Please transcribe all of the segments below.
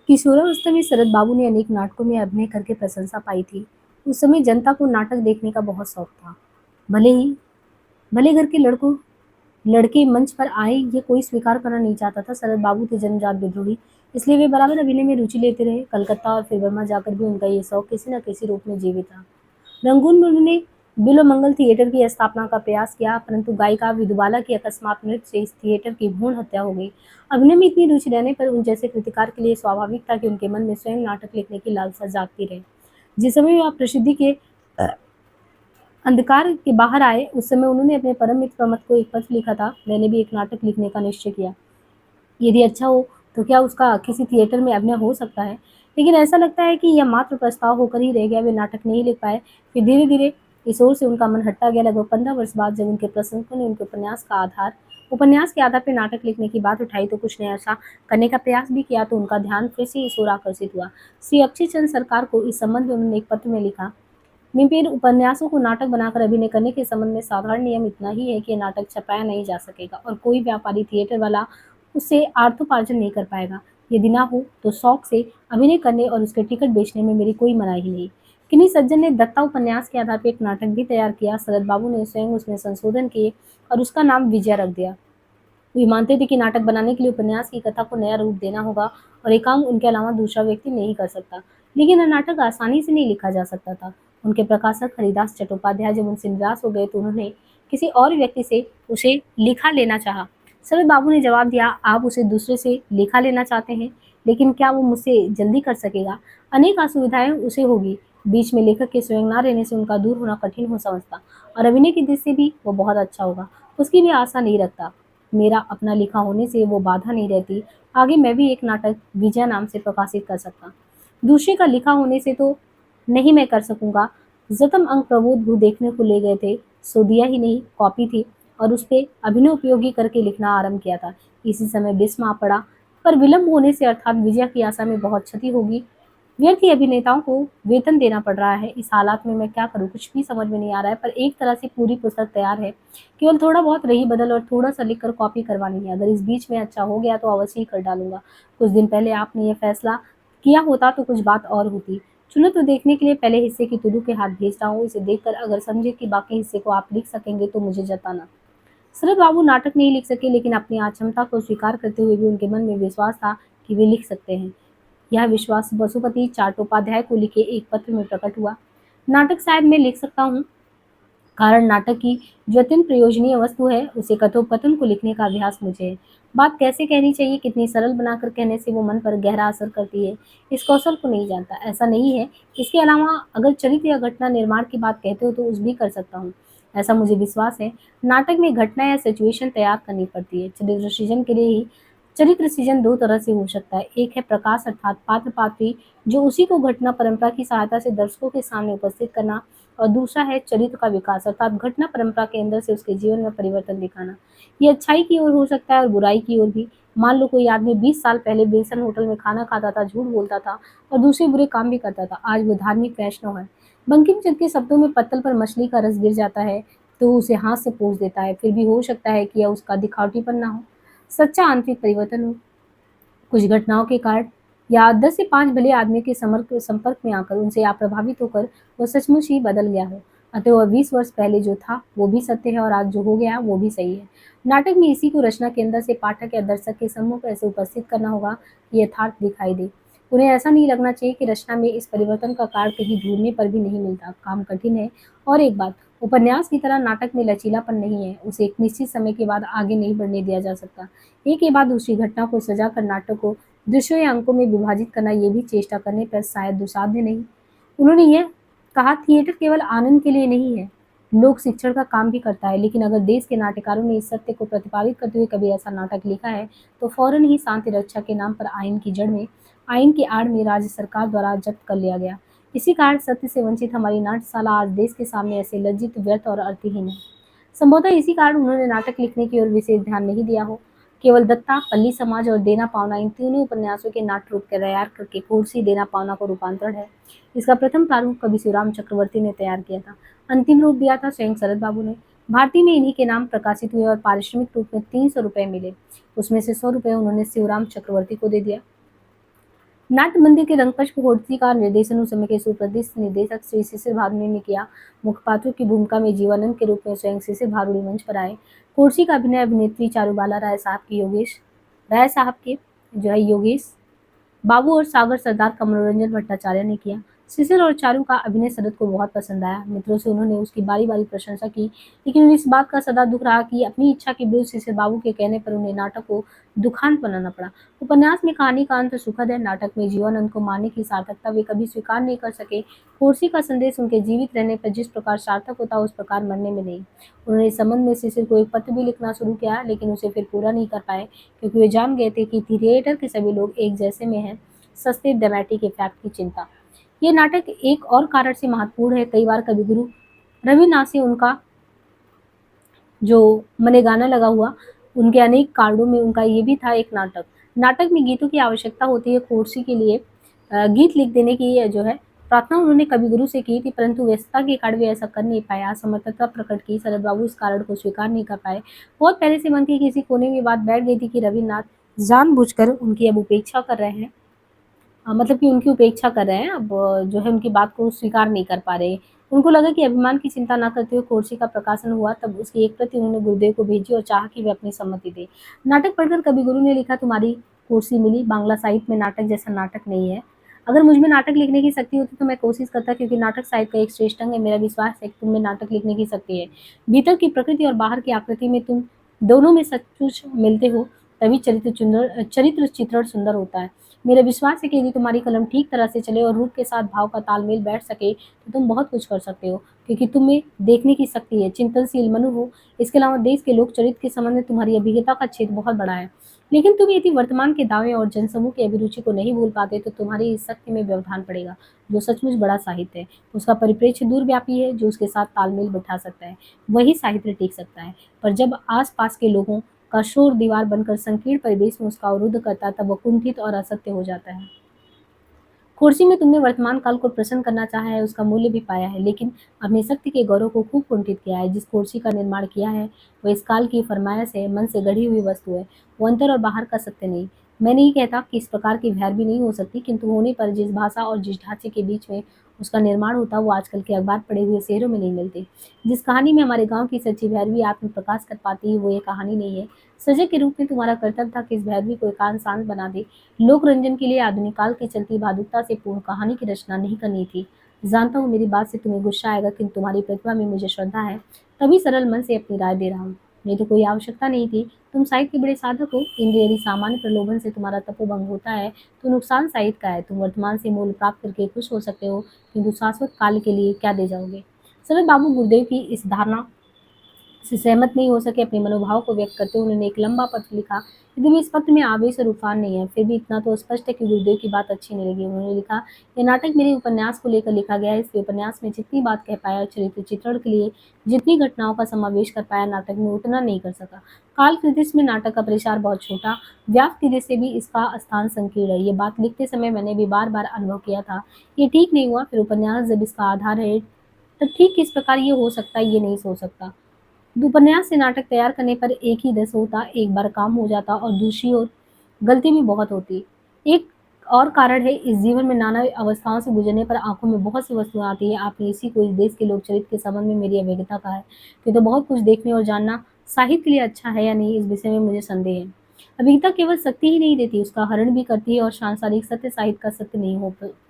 किशोरावस्था में शरद बाबू ने अनेक नाटकों में अभिनय करके प्रशंसा पाई थी। उस समय जनता को नाटक देखने का बहुत शौक था। भले ही भले घर के लड़के मंच पर आए ये कोई स्वीकार करना नहीं चाहता था। शरद बाबू थे जन्मजात विद्रोही, इसलिए वे बराबर अभिनय में रुचि लेते रहे। कलकत्ता और फिर बर्मा जाकर भी उनका ये शौक किसी न किसी रूप में जीवित रहा। रंगून में उन्होंने बिलोमंगल थिएटर की स्थापना का प्रयास किया, परंतु गायिका विधुबाला की अकस्मात मृत्यु से इस थिएटर की भ्रूण हत्या हो गई। अभिनय में इतनी रुचि रहने पर उन जैसे कृतिकार के लिए स्वाभाविक था कि उनके मन में स्वयं नाटक लिखने की लालसा जागती रहे। जिस समय वह प्रसिद्धि के अंधकार के बाहर आए, उस समय उन्होंने अपने परम मित्र प्रमथ को एक पत्र लिखा था। मैंने भी एक नाटक लिखने का निश्चय किया। यदि अच्छा हो तो क्या उसका किसी थिएटर में अभिनय हो सकता है, लेकिन ऐसा लगता है कि यह मात्र प्रस्ताव होकर ही रह गया। वे नाटक नहीं लिख पाए। फिर धीरे धीरे इस ओर से उनका मन हटता गया। लगभग 15 वर्ष बाद जब उनके प्रशंसकों ने उनके उपन्यास के आधार पर नाटक लिखने की बात उठाई तो कुछ नया सा करने का प्रयास भी किया, तो उनका ध्यान फिर से इस ओर आकर्षित हुआ। श्री अक्षय चंद्र सरकार को इस संबंध में उन्होंने एक पत्र में लिखा। निम्न उपन्यासों को नाटक बनाकर अभिनय करने के संबंध में साधारण नियम इतना ही है कि यह नाटक छपाया नहीं जा सकेगा और कोई व्यापारी थिएटर वाला उससे आर्थोपार्जन नहीं कर पाएगा। यदि ना हो तो शौक से अभिनय करने और उसके टिकट बेचने में मेरी कोई मनाही नहीं। किन्हीं सज्जन ने दत्ता उपन्यास के आधार पर एक नाटक भी तैयार किया। शरद बाबू ने स्वयं उसमें संशोधन किए और उसका नाम विजय रख दिया। वे मानते थे कि नाटक बनाने के लिए उपन्यास की कथा को नया रूप देना होगा और एक काम उनके अलावा दूसरा व्यक्ति नहीं कर सकता। लेकिन यह नाटक आसानी से नहीं लिखा जा सकता था। उनके प्रकाशक हरिदास चट्टोपाध्याय जब उनसे निराश हो गए तो उन्होंने किसी और व्यक्ति से उसे लिखा लेना चाहा। शरद बाबू ने जवाब दिया, आप उसे दूसरे से लिखा लेना चाहते हैं, लेकिन क्या वो मुझसे जल्दी कर सकेगा? अनेक असुविधाएं उसे होगी। बीच में लेखक के स्वयं ना रहने से उनका दूर होना कठिन हो समझता और अभिनय की दृष्टि से भी वो बहुत अच्छा होगा। उसकी भी आशा नहीं रखता। मेरा अपना लिखा होने से वो बाधा नहीं रहती। आगे मैं भी एक नाटक विजय नाम से प्रकाशित कर सकता। दूसरे का लिखा होने से तो नहीं मैं कर सकूंगा। जतम अंग प्रबोध भू देखने को ले गए थे, सो दिया ही नहीं, कॉपी थी और उस पे अभिनय उपयोगी करके लिखना आरंभ किया था। इसी समय बिस्म आ पड़ा, पर विलंब होने से अर्थात विजय की आशा में बहुत क्षति होगी। व्यर्थ ही अभिनेताओं को वेतन देना पड़ रहा है। इस हालात में मैं क्या करूं, कुछ भी समझ में नहीं आ रहा है। पर एक तरह से पूरी पुस्तक तैयार है, केवल थोड़ा बहुत रही बदल और थोड़ा सा लिख कर कॉपी करवानी है। अगर इस बीच में अच्छा हो गया तो अवश्य ही कर डालूंगा। कुछ दिन पहले आपने ये फैसला किया होता तो कुछ बात और होती। चुनो तो देखने के लिए पहले हिस्से की तुलू के हाथ भेज रहा हूँ। इसे देखकर अगर समझे कि बाकी हिस्से को आप लिख सकेंगे तो मुझे जताना। शरद बाबू नाटक नहीं लिख सके, लेकिन अपनी अक्षमता को स्वीकार करते हुए भी उनके मन में विश्वास था कि वे लिख सकते हैं। यह विश्वास वसुपति चट्टोपाध्याय को लिखे एक पत्र में प्रकट हुआ। नाटक शायद मैं लिख सकता हूँ, कारण नाटक की जो अत्यंत प्रयोजनीय वस्तु है उसे कथोपकथन को लिखने का अभ्यास मुझे है। बात कैसे कहनी चाहिए, कितनी सरल बनाकर कहने से वो मन पर गहरा असर करती है, इस कौशल को नहीं जानता। ऐसा नहीं है। इसके अलावा अगर चरित्र या घटना निर्माण की बात कहते हो तो उस भी कर सकता हूँ, ऐसा मुझे विश्वास है। नाटक में घटना या सिचुएशन तैयार करनी पड़ती है। चरित्र सृजन के लिए ही चरित्र सृजन दो तरह से हो सकता है। एक है प्रकाश अर्थात पात्र पात्री, जो उसी को घटना परंपरा की सहायता से दर्शकों के सामने उपस्थित करना, और दूसरा है चरित्र का विकास अर्थात घटना परंपरा के अंदर से उसके जीवन में परिवर्तन दिखाना। ये अच्छाई की ओर हो सकता है और बुराई की ओर भी। मान लो कोई आदमी 20 साल पहले बेसन होटल में खाना खाता था, झूठ बोलता था और दूसरे बुरे काम भी करता था। आज वो धार्मिक वैष्णव है। बंकिम चंद्र के शब्दों में पत्तल पर मछली का रस गिर जाता है तो उसे हाथ से पोंछ देता है। फिर भी हो सकता है कि यह उसका दिखावटीपन ना हो, सच्चा आंतरिक परिवर्तन हो। कुछ घटनाओं के कारण या 10 से 5 भले आदमी के संपर्क में आकर उनसे आप प्रभावित होकर वो सचमुच ही बदल गया हो। अतः वह 20 वर्ष पहले जो था वो भी सत्य है और आज जो हो गया वो भी सही है। नाटक में इसी को रचना के अंदर से पाठक या दर्शक के सम्मुख ऐसे उपस्थित करना होगा कि यथार्थ दिखाई दे। उन्हें ऐसा नहीं लगना चाहिए कि रचना में इस परिवर्तन का कारण कहीं ढूंढने पर भी नहीं मिलता। काम कठिन है। और एक बात, उपन्यास की तरह नाटक में लचीलापन नहीं है। उसे एक निश्चित समय के बाद आगे नहीं बढ़ने दिया जा सकता। एक के बाद दूसरी घटना को सजा कर नाटक को दृश्यों या अंकों में विभाजित करना, ये भी चेष्टा करने पर शायद दुसाध्य नहीं। उन्होंने यह कहा, थिएटर केवल आनंद के लिए नहीं है, लोक शिक्षण का काम भी करता है। लेकिन अगर देश के नाट्यकारों ने इस सत्य को प्रतिपादित करते हुए कभी ऐसा नाटक लिखा है तो फौरन ही शांति रक्षा के नाम पर आइन की आड़ में राज्य सरकार द्वारा जब्त कर लिया गया। इसी कारण सत्य से वंचित हमारी नाट्यशाला आज देश के सामने ऐसे लज्जित, व्यर्थ और अर्थहीन है। संभवतः इसी कारण उन्होंने नाटक लिखने की ओर विशेष ध्यान नहीं दिया हो। केवल दत्ता, पल्ली समाज और देना पावना, इन तीनों उपन्यासों के नाट्य रूप के तैयार करके कोर्सी देना पावना को रूपांतरण है। इसका प्रथम प्रारूप कवि शिवराम चक्रवर्ती ने तैयार किया था। अंतिम रूप दिया था स्वयं शरद बाबू ने। भारती में इन्हीं के नाम प्रकाशित हुए और पारिश्रमिक रूप में 300 रुपये मिले। उसमें से 100 रुपये उन्होंने शिवराम चक्रवर्ती को दे दिया। नाट्य मंदिर के रंगपंच कोर्सी का निर्देशन उस समय के सुप्रसिद्ध निर्देशक श्री शिशिर भानुनी ने किया। मुख्य पात्रों की भूमिका में जीवानंद के रूप में स्वयं शिशिर भानुनी मंच पर आए। कोर्सी का अभिनय अभिनेत्री चारुबाला राय साहब के जो है योगेश बाबू और सागर सरदार का मनोरंजन भट्टाचार्य ने किया। शिशिर और चारू का अभिनय शरद को बहुत पसंद आया। मित्रों से उन्होंने उसकी बारी बारी प्रशंसा की, लेकिन उन्हें इस बात का सदा दुख रहा कि अपनी इच्छा के विरुद्ध शिशिर बाबू के कहने पर उन्हें नाटक को दुखांत बनाना पड़ा। उपन्यास में कहानी का अंत सुखद है। नाटक में जीवानंद को मारने की सार्थकता वे कभी स्वीकार नहीं कर सके। कोर्सी का संदेश उनके जीवित रहने पर जिस प्रकार सार्थक होता उस प्रकार मरने में नहीं। उन्होंने इस संबंध में शिशिर को एक पत्र भी लिखना शुरू किया, लेकिन उसे फिर पूरा नहीं कर पाए, क्योंकि वे जान गए थे कि थिएटर के सभी लोग एक जैसे में हैं। सस्ते ड्रामेटिक इफेक्ट की चिंता। ये नाटक एक और कारण से महत्वपूर्ण है। कई बार कविगुरु रविनाथ से उनका जो मने गाना लगा हुआ, उनके अनेक कार्डों में उनका ये भी था एक नाटक। नाटक में गीतों की आवश्यकता होती है। कोर्सी के लिए गीत लिख देने की जो है प्रार्थना उन्होंने कविगुरु से की थी, परंतु व्यस्तता के कारण वे ऐसा कर नहीं पाए। असमर्थता प्रकट की। शरद बाबू इस कारण को स्वीकार नहीं कर पाए। बहुत पहले से मन के किसी कोने में बात बैठ गई थी कि रविनाथ जानबूझकर उनकी अब उपेक्षा कर रहे हैं। मतलब कि उनकी उपेक्षा कर रहे हैं, अब जो है उनकी बात को स्वीकार नहीं कर पा रहे। उनको लगा कि अभिमान की चिंता ना करते हुए कोर्सी का प्रकाशन हुआ, तब उसकी एक प्रति उन्होंने गुरुदेव को भेजी और चाहा कि वे अपनी सम्मति दें। नाटक पढ़कर कवि गुरु ने लिखा, तुम्हारी कुर्सी मिली। बांग्ला साहित्य में नाटक जैसा नाटक नहीं है। अगर मुझ में नाटक लिखने की शक्ति होती तो मैं कोशिश करता, क्योंकि नाटक साहित्य का एक श्रेष्ठ अंग है। मेरा विश्वास है कि तुम में नाटक लिखने की शक्ति है। भीतर की प्रकृति और बाहर की आकृति में तुम दोनों में सचमुच मिलते हो, तभी चरित्र चित्रण सुंदर होता है। मेरा विश्वास है कि यदि तुम्हारी कलम ठीक तरह से चले और रूप के साथ भाव का तालमेल बैठ सके तो तुम बहुत कुछ कर सकते हो, क्योंकि तुम में देखने की शक्ति है, चिंतनशील मनु हो। इसके अलावा देश के लोक चरित्र के संबंध में तुम्हारी अभिज्ञता का क्षेत्र बहुत बड़ा है। लेकिन तुम यदि वर्तमान के दावे और जनसमूह की अभिरुचि को नहीं भूल पाते तो तुम्हारी इस शक्ति में व्यवधान पड़ेगा। जो सचमुच बड़ा साहित्य है उसका परिप्रेक्ष्य दूरव्यापी है। जो उसके साथ तालमेल बैठा सकता है वही साहित्य टिक सकता है। पर जब आस पास के लोगों का शोर दीवार बनकर संकीर्ण परिवेश में उसका अवरुद्ध करता है, तब वह कुंठित और असत्य हो जाता है। कुर्सी में तुमने वर्तमान काल को प्रसन्न करना चाहा है, उसका मूल्य भी पाया है, लेकिन अपनी शक्ति के गौरव को खूब कुंठित किया है। जिस कुर्सी का निर्माण किया है वह इस काल की फरमाइश है, मन से गढ़ी हुई वस्तु है, वो अंतर और बाहर का सत्य नहीं। मैं नहीं कहता कि इस प्रकार की भैरवी नहीं हो सकती, किंतु होने पर जिस भाषा और जिस ढांचे के बीच में उसका निर्माण होता वो आजकल के अखबार पढ़े हुए शेरों में नहीं मिलती। जिस कहानी में हमारे गांव की सच्ची भैरवी आत्म प्रकाश कर पाती है वो ये कहानी नहीं है। सजग के रूप में तुम्हारा कर्तव्य था कि इस भैरवी को एकांत शांत बना दे। लोक रंजन के लिए आधुनिक काल की चलती भावुकता से पूर्ण कहानी की रचना नहीं करनी थी। जानता हूँ मेरी बात से तुम्हें गुस्सा आएगा, किंतु तुम्हारी प्रतिभा में मुझे श्रद्धा है, तभी सरल मन से अपनी राय दे रहा हूँ। नहीं तो कोई आवश्यकता नहीं थी। तुम साहित्य के बड़े साधक हो, किंतु यदि सामान्य प्रलोभन से तुम्हारा तपोभंग होता है तो नुकसान साहित्य का है। तुम वर्तमान से मूल्य प्राप्त करके खुश हो सकते हो, किंतु शाश्वत काल के लिए क्या दे जाओगे। शरद बाबू गुरुदेव की इस धारणा से सहमत नहीं हो सके। अपने मनोभाव को व्यक्त करते हुए उन्होंने एक लंबा पत्र लिखा। यदि भी इस पत्र में आवेश और उफान नहीं है, फिर भी इतना तो स्पष्ट है कि गुरुदेव की बात अच्छी नहीं लगी। उन्होंने लिखा, यह नाटक मेरे उपन्यास को लेकर लिखा गया है, इसलिए उपन्यास में जितनी बात कह पाया और चरित्र चित्रण के लिए जितनी घटनाओं का समावेश कर पाया, नाटक में उतना नहीं कर सका। काल की दृष्टि में नाटक का परिसार बहुत छोटा, व्याप्त की दृष्टि से भी इसका स्थान संकीर्ण है। ये बात लिखते समय मैंने भी बार बार अनुभव किया था। ये ठीक नहीं हुआ। फिर उपन्यास जब इसका आधार है तब ठीक किस प्रकार ये हो सकता है ये नहीं सोच सकता। उपन्यास से नाटक तैयार करने पर एक ही दस होता, एक बार काम हो जाता, और दूसरी ओर गलती भी बहुत होती। एक और कारण है, इस जीवन में नाना अवस्थाओं से गुजरने पर आंखों में बहुत सी वस्तुएं आती है। आपने इसी को इस देश के लोक चरित्र के संबंध में मेरी अभिज्ञता कहा है कि तो बहुत कुछ देखने और जानना साहित्य के लिए अच्छा है या नहीं, इस विषय में मुझे संदेह है। अभिज्ञता केवल शक्ति ही नहीं देती, उसका हरण भी करती है, और सांसारिक सत्य साहित्य का सत्य नहीं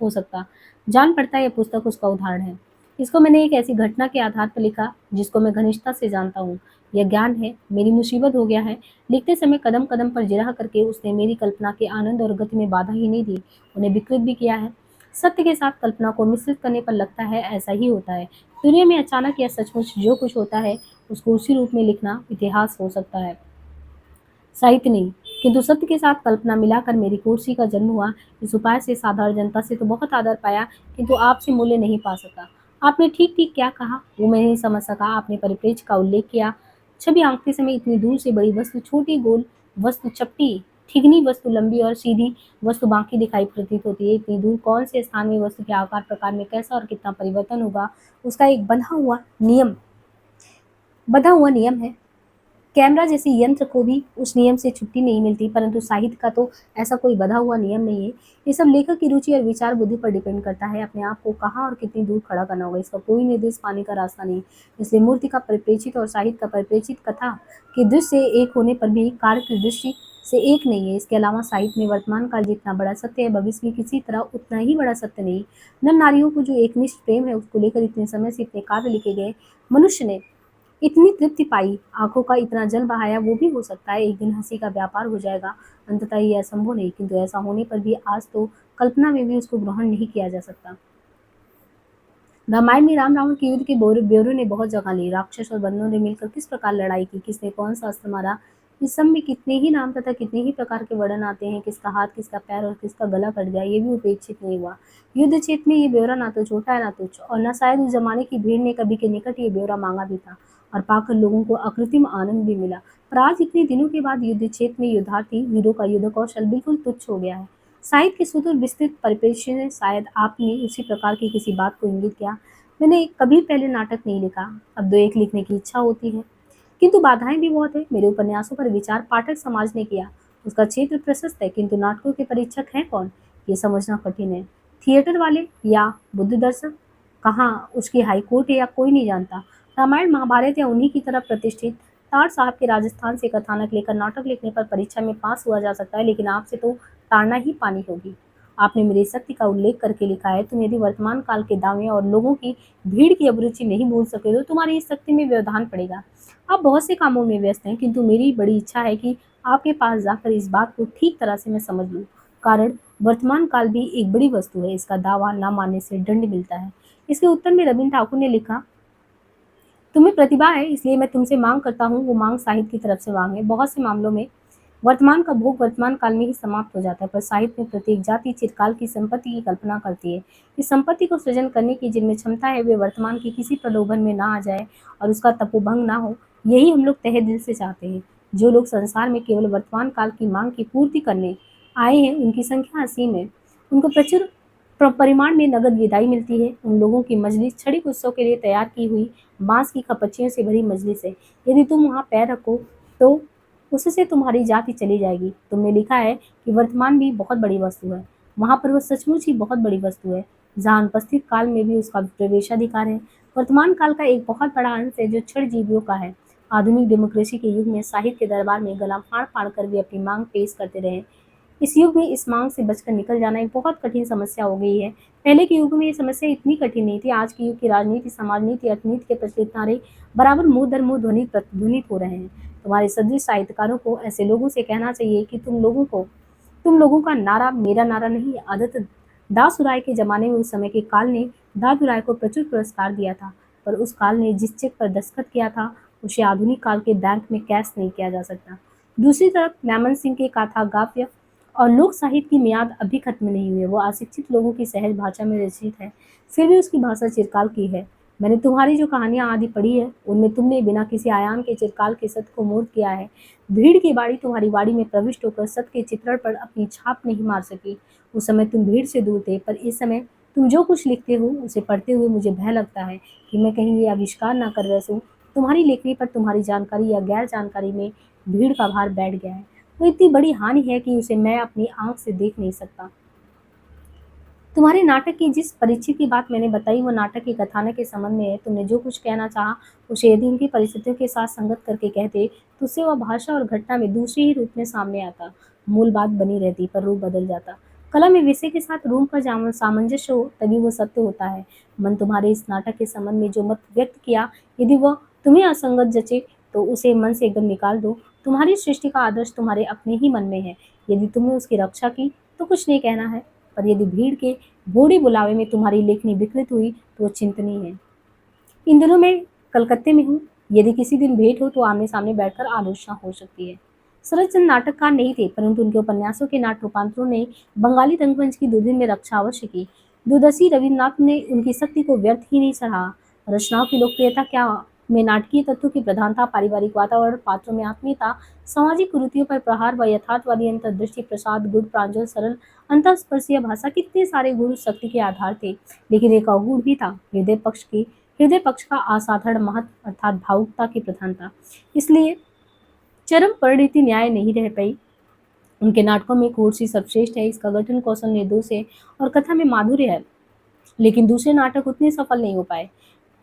हो सकता। जान पड़ता है यह पुस्तक उसका उदाहरण है। इसको मैंने एक ऐसी घटना के आधार पर लिखा जिसको मैं घनिष्ठता से जानता हूँ। यह ज्ञान है, मेरी मुसीबत हो गया है। लिखते समय कदम कदम पर जिरह करके उसने मेरी कल्पना के आनंद और गति में बाधा ही नहीं दी, उन्हें विकृत भी किया है। सत्य के साथ कल्पना को मिश्रित करने पर लगता है ऐसा ही होता है। दुनिया में अचानक या सचमुच जो कुछ होता है उसको उसी रूप में लिखना इतिहास हो सकता है, साहित्य नहीं। किंतु सत्य के साथ कल्पना मिलाकर मेरी कुर्सी का जन्म हुआ। इस उपाय से साधारण जनता से तो बहुत आदर पाया, किंतु आपसे मूल्य नहीं पा सका। आपने ठीक ठीक क्या कहा वो मैं नहीं समझ सका। आपने परिप्रेक्ष्य का उल्लेख किया। छवि आंकते समय इतनी दूर से बड़ी वस्तु छोटी, गोल वस्तु चपटी, ठिगनी वस्तु लंबी और सीधी वस्तु बांकी दिखाई प्रतीत होती है। इतनी दूर कौन से स्थान में वस्तु के आकार प्रकार में कैसा और कितना परिवर्तन होगा, उसका एक बंधा हुआ नियम है। कैमरा जैसे यंत्र को भी उस नियम से छुट्टी नहीं मिलती, परंतु साहित्य का तो ऐसा कोई बंधा हुआ नियम नहीं है। ये सब लेखक की रुचि और विचार बुद्धि पर डिपेंड करता है, अपने आप को कहाँ और कितनी दूर खड़ा करना होगा, इसका कोई निर्देश पाने का रास्ता नहीं। इसलिए मूर्ति का परिप्रेक्षित और साहित्य का परिप्रेक्षित कथा की दृष्टि से एक होने पर भी कार्य की दृष्टि से एक नहीं है। इसके अलावा साहित्य में वर्तमान काल जितना बड़ा सत्य है, भविष्य भी किसी तरह उतना ही बड़ा सत्य नहीं। नर नारियों को जो एकनिष्ठ प्रेम है, उसको लेकर इतने समय से इतने काव्य लिखे गए। मनुष्य ने इतनी तृप्ति पाई, आँखों का इतना जल बहाया, वो भी हो सकता है एक दिन हँसी का व्यापार हो जाएगा। अंततः ये असंभव नहीं, किंतु ऐसा होने पर भी आज तो कल्पना में भी उसको ग्रहण नहीं किया जा सकता। रामायण में राम रावण के युद्ध के ब्यौरे ने बहुत जगह ली। राक्षस और बंदरों ने मिलकर किस प्रकार लड़ाई की, किसने कौन सा अस्त्र मारा, इस सब में कितने ही नाम तथा कितने ही प्रकार के वर्णन आते हैं। किसका हाथ, किसका पैर और किसका गला कट गया, ये भी उपेक्षित नहीं हुआ। युद्ध क्षेत्र में ये ब्यौरा ना तो छोटा है ना तुच्छ, और न शायद उस जमाने की भीड़ ने कभी के निकट ये ब्यौरा मांगा भी था, और पाकर लोगों को अकृत्रिम आनंद भी मिला। पर आज इतने दिनों के बाद युद्ध क्षेत्र में युद्धार्थी वीरों का युद्ध कौशल बिल्कुल तुच्छ हो गया है। साहित्य के सुदूर विस्तृत परिप्रेक्ष्य ने शायद आपने उसी प्रकार की किसी बात को इंगित किया। मैंने कभी पहले नाटक नहीं लिखा, अब 2-1 लिखने की इच्छा होती है, किंतु बाधाएं भी बहुत है। मेरे उपन्यासों पर विचार पाठक समाज ने किया, उसका क्षेत्र प्रशस्त है, किंतु नाटकों के परीक्षक हैं कौन, ये समझना कठिन है। थिएटर वाले या बुद्ध दर्शक, कहाँ उसकी हाईकोर्ट है या कोई नहीं जानता। रामायण महाभारत या उन्हीं की तरह प्रतिष्ठित तार साहब के राजस्थान से कथानक लेकर नाटक लिखने पर परीक्षा में पास हुआ जा सकता है, लेकिन आपसे तो ताड़ना ही पानी होगी। आपने मेरी शक्ति का उल्लेख करके लिखा है, तुम यदि वर्तमान काल के दावे और लोगों की भीड़ की अभिरुचि नहीं भूल सके तो तुम्हारी इस शक्ति में व्यवधान पड़ेगा। आप बहुत से कामों में व्यस्त हैं, किंतु मेरी बड़ी इच्छा है कि आपके पास जाकर इस बात को ठीक तरह से मैं समझ लूँ। कारण वर्तमान काल भी एक बड़ी वस्तु है, इसका दावा न मानने से दंड मिलता है। इसके उत्तर में रविन्द्र ठाकुर ने लिखा, तुम्हें प्रतिभा है, इसलिए मैं तुमसे मांग करता हूँ, वो मांग साहित्य की तरफ से मांग है। बहुत से मामलों में वर्तमान का भोग वर्तमान काल में ही समाप्त हो जाता है, पर साहित्य में प्रत्येक जाति चिरकाल की संपत्ति की कल्पना करती है। इस संपत्ति को सृजन करने की जिनमें क्षमता है, वे वर्तमान की किसी प्रलोभन में ना आ जाए और उसका तपोभंग ना हो, यही हम लोग तहे दिल से चाहते हैं। जो लोग संसार में केवल वर्तमान काल की मांग की पूर्ति करने आए हैं, उनकी संख्या असीम है। उनको प्रचुर परिमाण में नगद विदाई मिलती है। उन लोगों की मजलिस क्षणिक उत्सव के लिए तैयार की हुई बांस की खपच्चियों से भरी मजलिस है। यदि तुम वहाँ पैर रखो तो उससे तुम्हारी जाति चली जाएगी। तुमने लिखा है कि वर्तमान भी बहुत बड़ी वस्तु है, वहाँ पर वह सचमुच ही बहुत बड़ी वस्तु है, जहाँ अनुपस्थित काल में भी उसका प्रवेशाधिकार है। वर्तमान काल का एक बहुत बड़ा अंश है जो क्षण जीवियों का है। आधुनिक डेमोक्रेसी के युग में साहित्य के दरबार में गला फाड़ फाड़ कर वे अपनी मांग पेश करते रहे। इस युग में इस मांग से बचकर निकल जाना एक बहुत कठिन समस्या हो गई है। पहले के युग में ये समस्या इतनी कठिन नहीं थी। आज के युग की राजनीति, समाजनीति, अर्थनीति के प्रचलित नारे बराबर मुंह दर मुंह ध्वनित हो रहे हैं। तुम्हारे सदृश साहित्यकारों को ऐसे लोगों से कहना चाहिए कि तुम लोगों का नारा मेरा नारा नहीं है। आदत दासुराय के जमाने में उस समय के काल ने दादुराय को प्रचुर पुरस्कार दिया था, पर उस काल ने जिस चेक पर दस्तखत किया था, उसे आधुनिक काल के बैंक में कैश नहीं किया जा सकता। दूसरी तरफ मैमन सिंह के गाथा काव्य और लोक साहित्य की मियाद अभी खत्म नहीं हुई है। वो अशिक्षित लोगों की सहज भाषा में रचित है, फिर भी उसकी भाषा चिरकाल की है। मैंने तुम्हारी जो कहानियां आदि पढ़ी है, उनमें तुमने बिना किसी आयाम के चिरकाल के सत्य को मूर्त किया है। भीड़ की बाड़ी तुम्हारी बाड़ी में प्रविष्ट होकर सत्य के चित्रण पर अपनी छाप नहीं मार सकी। उस समय तुम भीड़ से दूर थे, पर इस समय तुम जो कुछ लिखते हो उसे पढ़ते हुए मुझे भय लगता है कि मैं कहीं ये आविष्कार ना कर बैसूं, तुम्हारी लेखनी पर तुम्हारी जानकारी या गैर जानकारी में भीड़ का भार बैठ गया है। वो इतनी बड़ी हानि है कि उसे मैं अपनी आंख से देख नहीं सकता। तुम्हारे नाटक की जिस परिचित की बात मैंने बताई, वो नाटक के कथानक के संबंध में है। तुमने जो कुछ कहना चाहा, उसे यदि उनकी परिस्थितियों के साथ संगत करके कहते, तो उससे वह भाषा और घटना में दूसरे ही रूप में सामने आता। मूल बात बनी रहती, पर रूप बदल जाता। कला में विषय के साथ रूप का सामंजस्य हो, तभी वो सत्य होता है। मन तुम्हारे इस नाटक के संबंध में जो मत व्यक्त किया, यदि वह तुम्हें असंगत जचे, तो उसे मन से एकदम निकाल दो। तुम्हारी सृष्टि का आदर्श तुम्हारे अपने ही मन में है। यदि तुमने उसकी रक्षा की, तो कुछ नहीं कहना है, पर यदि भीड़ के बूढ़े बुलावे में तुम्हारी लेखनी विकृत हुई, तो वो चिंतनीय है। इन दिनों मैं कलकत्ते में हूँ, यदि किसी दिन भेंट हो तो आमने सामने बैठकर आलोचना हो सकती है। शरदचंद्र नाटककार नहीं थे, परंतु उनके उपन्यासों के नाट्य रूपांतरों ने बंगाली रंगमंच की दुर्दिन में रक्षा अवश्य की। दूरदर्शी रविन्द्रनाथ ने उनकी शक्ति को व्यर्थ ही नहीं सराहा। रचनाओं की लोकप्रियता क्या में नाटकीय तत्वों की प्रधानता, पारिवारिक वातावरण, पात्रों में आत्मीयता, सामाजिक कुरीतियों पर प्रहार व यथार्थवादी अंतर्दृष्टि, प्रसाद, गुण, प्रांजल, सरल, अंतःस्पर्शीय भाषा, कितने सारे गुण शक्ति के आधार थे। लेकिन एक अवगुण भी था, हृदय पक्ष का असाधारण महत्व, अर्थात भावुकता की प्रधानता। इसलिए चरम परिणति न्याय नहीं रह पाई। उनके नाटकों में कोर्सी सर्वश्रेष्ठ है, इसका गठन कौशल निर्दोष है और कथा में माधुर्य है, लेकिन दूसरे नाटक उतने सफल नहीं हो पाए।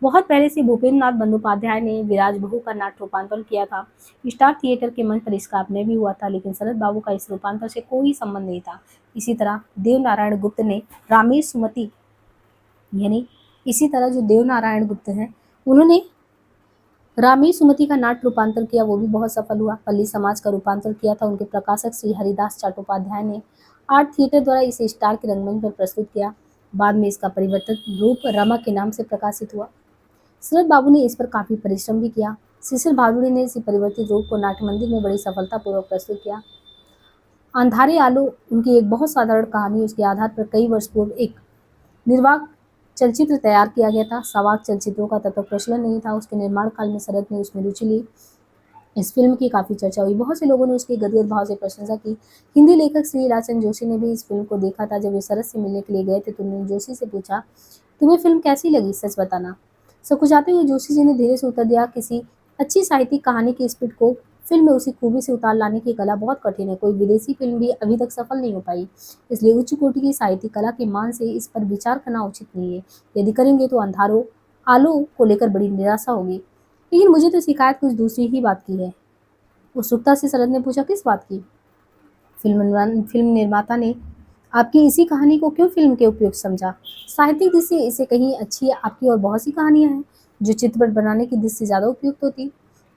बहुत पहले से भूपेंद्र नाथ बंदोपाध्याय ने विराज बहू का नाट्य रूपांतरण किया था। स्टार थिएटर के मंच पर इसका अभिनय भी हुआ था, लेकिन शरद बाबू का इस रूपांतर से कोई संबंध नहीं था। इसी तरह देवनारायण गुप्त ने रामेश सुमति यानी इसी तरह जो देवनारायण गुप्त हैं उन्होंने रामेश सुमति का नाट्य रूपांतर किया, वो भी बहुत सफल हुआ। पल्ली समाज का रूपांतर किया था उनके प्रकाशक श्री हरिदास चट्टोपाध्याय ने। आर्ट थिएटर द्वारा इसे स्टार के रंगमंच पर प्रस्तुत किया। बाद में इसका परिवर्तित रूप रमा के नाम से प्रकाशित हुआ। शरद बाबू ने इस पर काफी परिश्रम भी किया। शिशिर भादुड़ी ने इस परिवर्तित रूप को नाट्य मंदिर में बड़ी सफलतापूर्वक प्रस्तुत किया। अंधारे आलो उनकी एक बहुत साधारण कहानी, उसके आधार पर कई वर्ष पूर्व एक निर्वाक चलचित्र तैयार किया गया था। सवाक चलचित्रों का तब तक प्रचलन नहीं था। उसके निर्माण काल में शरद ने उसमें रुचि ली। इस फिल्म की काफी चर्चा हुई, बहुत से लोगों ने उसकी गदगद भाव से प्रशंसा की। हिंदी लेखक श्री ईराचंद जोशी ने भी इस फिल्म को देखा था। जब वे शरद से मिलने के लिए गए थे तो उन्होंने जोशी से पूछा, तुम्हें फिल्म कैसी लगी, सच बताना। सकुचाते हुए जोशी जी ने धीरे से उत्तर दिया, किसी अच्छी साहित्यिक कहानी की स्पिरिट को फिल्म में उसी खूबी से उतार लाने की कला बहुत कठिन है। कोई विदेशी फिल्म भी अभी तक सफल नहीं हो पाई, इसलिए उच्च कोटि की साहित्यिक कला के मान से इस पर विचार करना उचित नहीं है। यदि करेंगे तो अंधारों आलो को लेकर बड़ी निराशा होगी। लेकिन मुझे तो शिकायत कुछ दूसरी ही बात की है। उत्सुकता से शरद ने पूछा, किस बात की? फिल्म निर्माता ने आपकी इसी कहानी को क्यों फिल्म के उपयुक्त समझा? साहित्यिक दृष्टि से इसे कहीं अच्छी है, आपकी और बहुत सी कहानियां हैं जो चित्रपट बनाने की दृष्टि से ज्यादा उपयुक्त होती।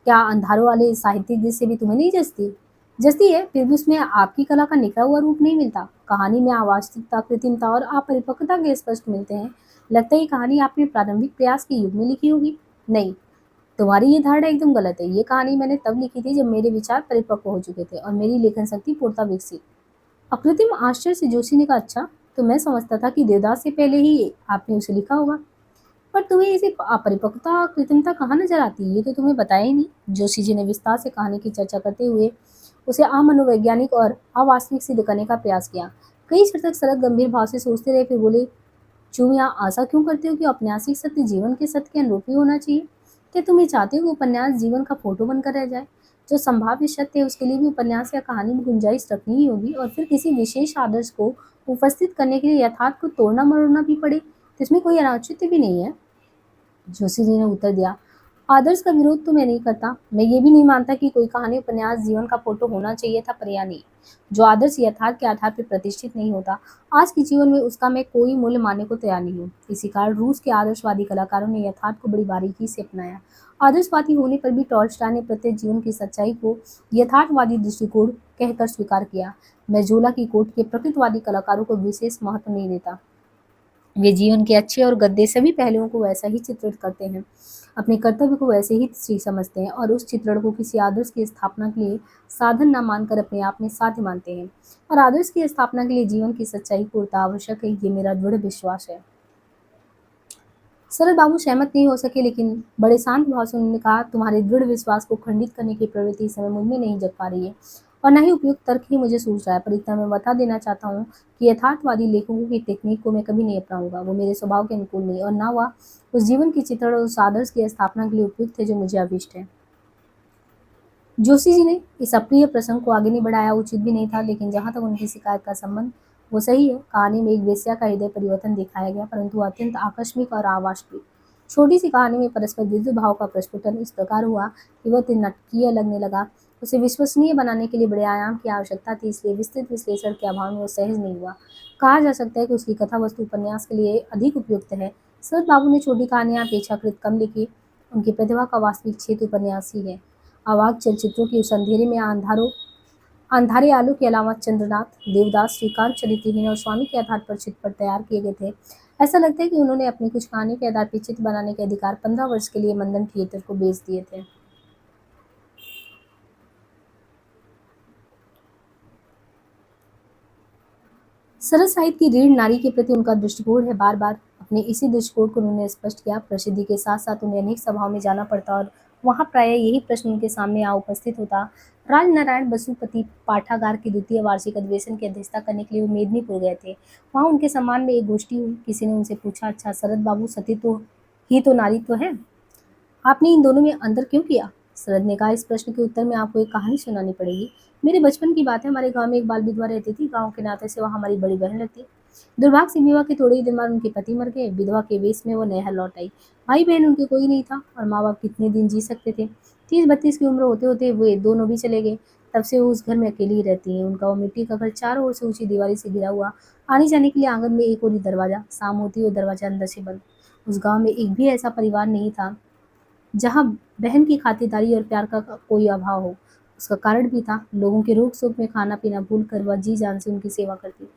क्या अंधारों वाले साहित्यिक दृष्टि भी तुम्हें नहीं जचती? जचती है, फिर भी उसमें आपकी कला का निखरा हुआ रूप नहीं मिलता। कहानी में अवास्तविकता, कृत्रिमता और अपरिपक्वता के स्पष्ट मिलते हैं। लगता है ये कहानी आपने प्रारंभिक प्रयास के युग में लिखी होगी। नहीं, तुम्हारी ये धारणा एकदम गलत है। ये कहानी मैंने तब लिखी थी जब मेरे विचार परिपक्व हो चुके थे और मेरी लेखन शक्ति पूर्णतः विकसित। अकृत्रिम आश्चर्य से जोशी ने कहा, अच्छा, तो मैं समझता था कि देवदास से पहले ही आपने उसे लिखा होगा। पर तुम्हें इसे अपरिपक्वता कृत्रिमता कहाँ नजर आती है, ये तो तुम्हें बताया ही नहीं। जोशी जी ने विस्तार से कहानी की चर्चा करते हुए उसे अमनोवैज्ञानिक और अवास्तविक सिद्ध करने का प्रयास किया। कई क्षण तक शरद गंभीर भाव से सोचते रहे, फिर बोले, तुम यहाँ आशा क्यों करते हो कि औपन्यासिक सत्य जीवन के सत्य के अनुरूप ही होना चाहिए? क्या तुम ये चाहते हो कि उपन्यास जीवन का फोटो बनकर रह जाए? जो संभाव्य सत्य है उसके लिए भी उपन्यास या कहानी में गुंजाइश रखनी ही होगी, और फिर किसी विशेष आदर्श को उपस्थित करने के लिए यथार्थ को तोड़ना मरोड़ना भी पड़े तो इसमें कोई अनौचित्य भी नहीं है। जोशी जी ने उत्तर दिया, आदर्श का विरोध तो मैं नहीं करता। मैं ये भी नहीं मानता कि कोई कहानी उपन्यास जीवन का फोटो होना चाहिए था, पर या नहीं। जो आदर्श यथार्थ के आधार पर प्रतिष्ठित नहीं होता, आज के जीवन में उसका मैं कोई मूल्य मानने को तैयार नहीं हूँ। इसी कारण रूस के आदर्शवादी कलाकारों ने यथार्थ को बड़ी बारीकी से अपनाया। आदर्शवादी होने पर भी टॉल्स्टॉय ने प्रत्येक जीवन की सच्चाई को यथार्थवादी दृष्टिकोण कहकर स्वीकार किया। मैं जोला की कोट के प्रकृतवादी कलाकारों को विशेष महत्व नहीं देता। वे जीवन के अच्छे और गद्दे सभी पहलुओं को वैसा ही चित्रित करते हैं, अपने कर्तव्य को वैसे ही ठीक समझते हैं और उस चित्रण को किसी आदर्श की स्थापना के लिए साधन न मानकर अपने आप में साध्य मानते हैं। और आदर्श की स्थापना के लिए जीवन की सच्चाई पूर्णतः आवश्यक है, ये मेरा दृढ़ विश्वास है। शरद बाबू सहमत नहीं हो सके, लेकिन बड़े शांत भाव से उन्होंने कहा, तुम्हारे दृढ़ विश्वास को खंडित करने की प्रवृत्ति इस समय मुझ में नहीं जग पा रही है और न ही उपयुक्त तर्क ही मुझे सूझ रहा है। पर इतना मैं बता देना चाहता हूँ कि यथार्थवादी लेखकों की टेक्निक को मैं कभी नहीं अपनाऊंगा। वो मेरे स्वभाव के अनुकूल नहीं और न वह उस जीवन की चित्रण और उस आदर्श की स्थापना के लिए उपयुक्त है जो मुझे अभिष्ट है। जोशी जी ने इस अप्रिय प्रसंग को आगे नहीं बढ़ाया, उचित भी नहीं था, लेकिन जहाँ तक उनकी शिकायत का संबंध, वो सही है। कहानी में एक वेश्या का हृदय परिवर्तन दिखाया गया, परंतु अत्यंत आकस्मिक और अवास्तविक। छोटी सी कहानी में परस्पर विरुद्ध भाव का प्रस्फुटन इस प्रकार हुआ कि वह नाटकीय लगने लगा। उसे विश्वसनीय बनाने के लिए बड़े आयाम की आवश्यकता थी, इसलिए विस्तृत विश्लेषण के अभाव में वो सहज नहीं हुआ। कहा जा सकता है कि उसकी कथा वस्तु उपन्यास के लिए अधिक उपयुक्त है। शरद बाबू ने छोटी कहानियां अपेक्षाकृत कम लिखी। उनकी प्रतिभा का वास्तविक क्षेत्र उपन्यास ही है। अवाक चलचित्रों की उस अंधेरे में अंधारे आलू के अलावा चंद्रनाथ, देवदास, श्रीकांत, चरित्रहीन और स्वामी के आधार पर चित्रपट तैयार किए गए थे। ऐसा लगता है कि उन्होंने अपनी कुछ कहानी के आधार पर चित्र बनाने के अधिकार 15 वर्ष के लिए मंदन थिएटर को बेच दिए थे। सरल साहित्य की रीढ़ नारी के प्रति उनका दृष्टिकोण है। बार बार अपने इसी दृष्टिकोण को उन्होंने स्पष्ट किया। प्रसिद्धि के साथ साथ उन्हें अनेक सभाओं में जाना पड़ता और वहां प्रायः यही प्रश्न उनके सामने आ उपस्थित होता। राजनारायण बसुपति पाठागार के द्वितीय वार्षिक अधिवेशन की अध्यक्षता करने के लिए वो मेदिनीपुर गए थे। वहां उनके सम्मान में एक गोष्ठी हुई। किसी ने उनसे पूछा, अच्छा शरद बाबू, सती तो ही तो नारी तो है, आपने इन दोनों में अंतर क्यों किया? शरद ने कहा, इस प्रश्न के उत्तर में आपको एक कहानी सुनानी पड़ेगी। मेरे बचपन की बात है, हमारे गांव में एक बाल विधवा रहती थी। गांव के नाते से वह हमारी बड़ी बहन लगती। दुर्भाग्य से विवाह के थोड़े ही दिन बाद उनके पति मर गए। विधवा के वेश में वो नैहर लौट आई। भाई बहन उनके कोई नहीं था और माँ बाप कितने दिन जी सकते थे। 30-32 की उम्र होते होते वे दोनों भी चले गए। तब से वो उस घर में अकेली ही रहती हैं। उनका वो मिट्टी का घर चारों ओर से ऊंची दीवारी से घिरा हुआ। आने जाने के लिए आंगन में एक और ही दरवाजा। शाम होती वो दरवाजा अंदर से बंद। उस गांव में एक भी ऐसा परिवार नहीं था जहाँ बहन की खातिरदारी और प्यार का कोई अभाव हो। उसका कारण भी था, लोगों के रोग शोक में खाना पीना भूल कर वह जी जान से उनकी सेवा करती।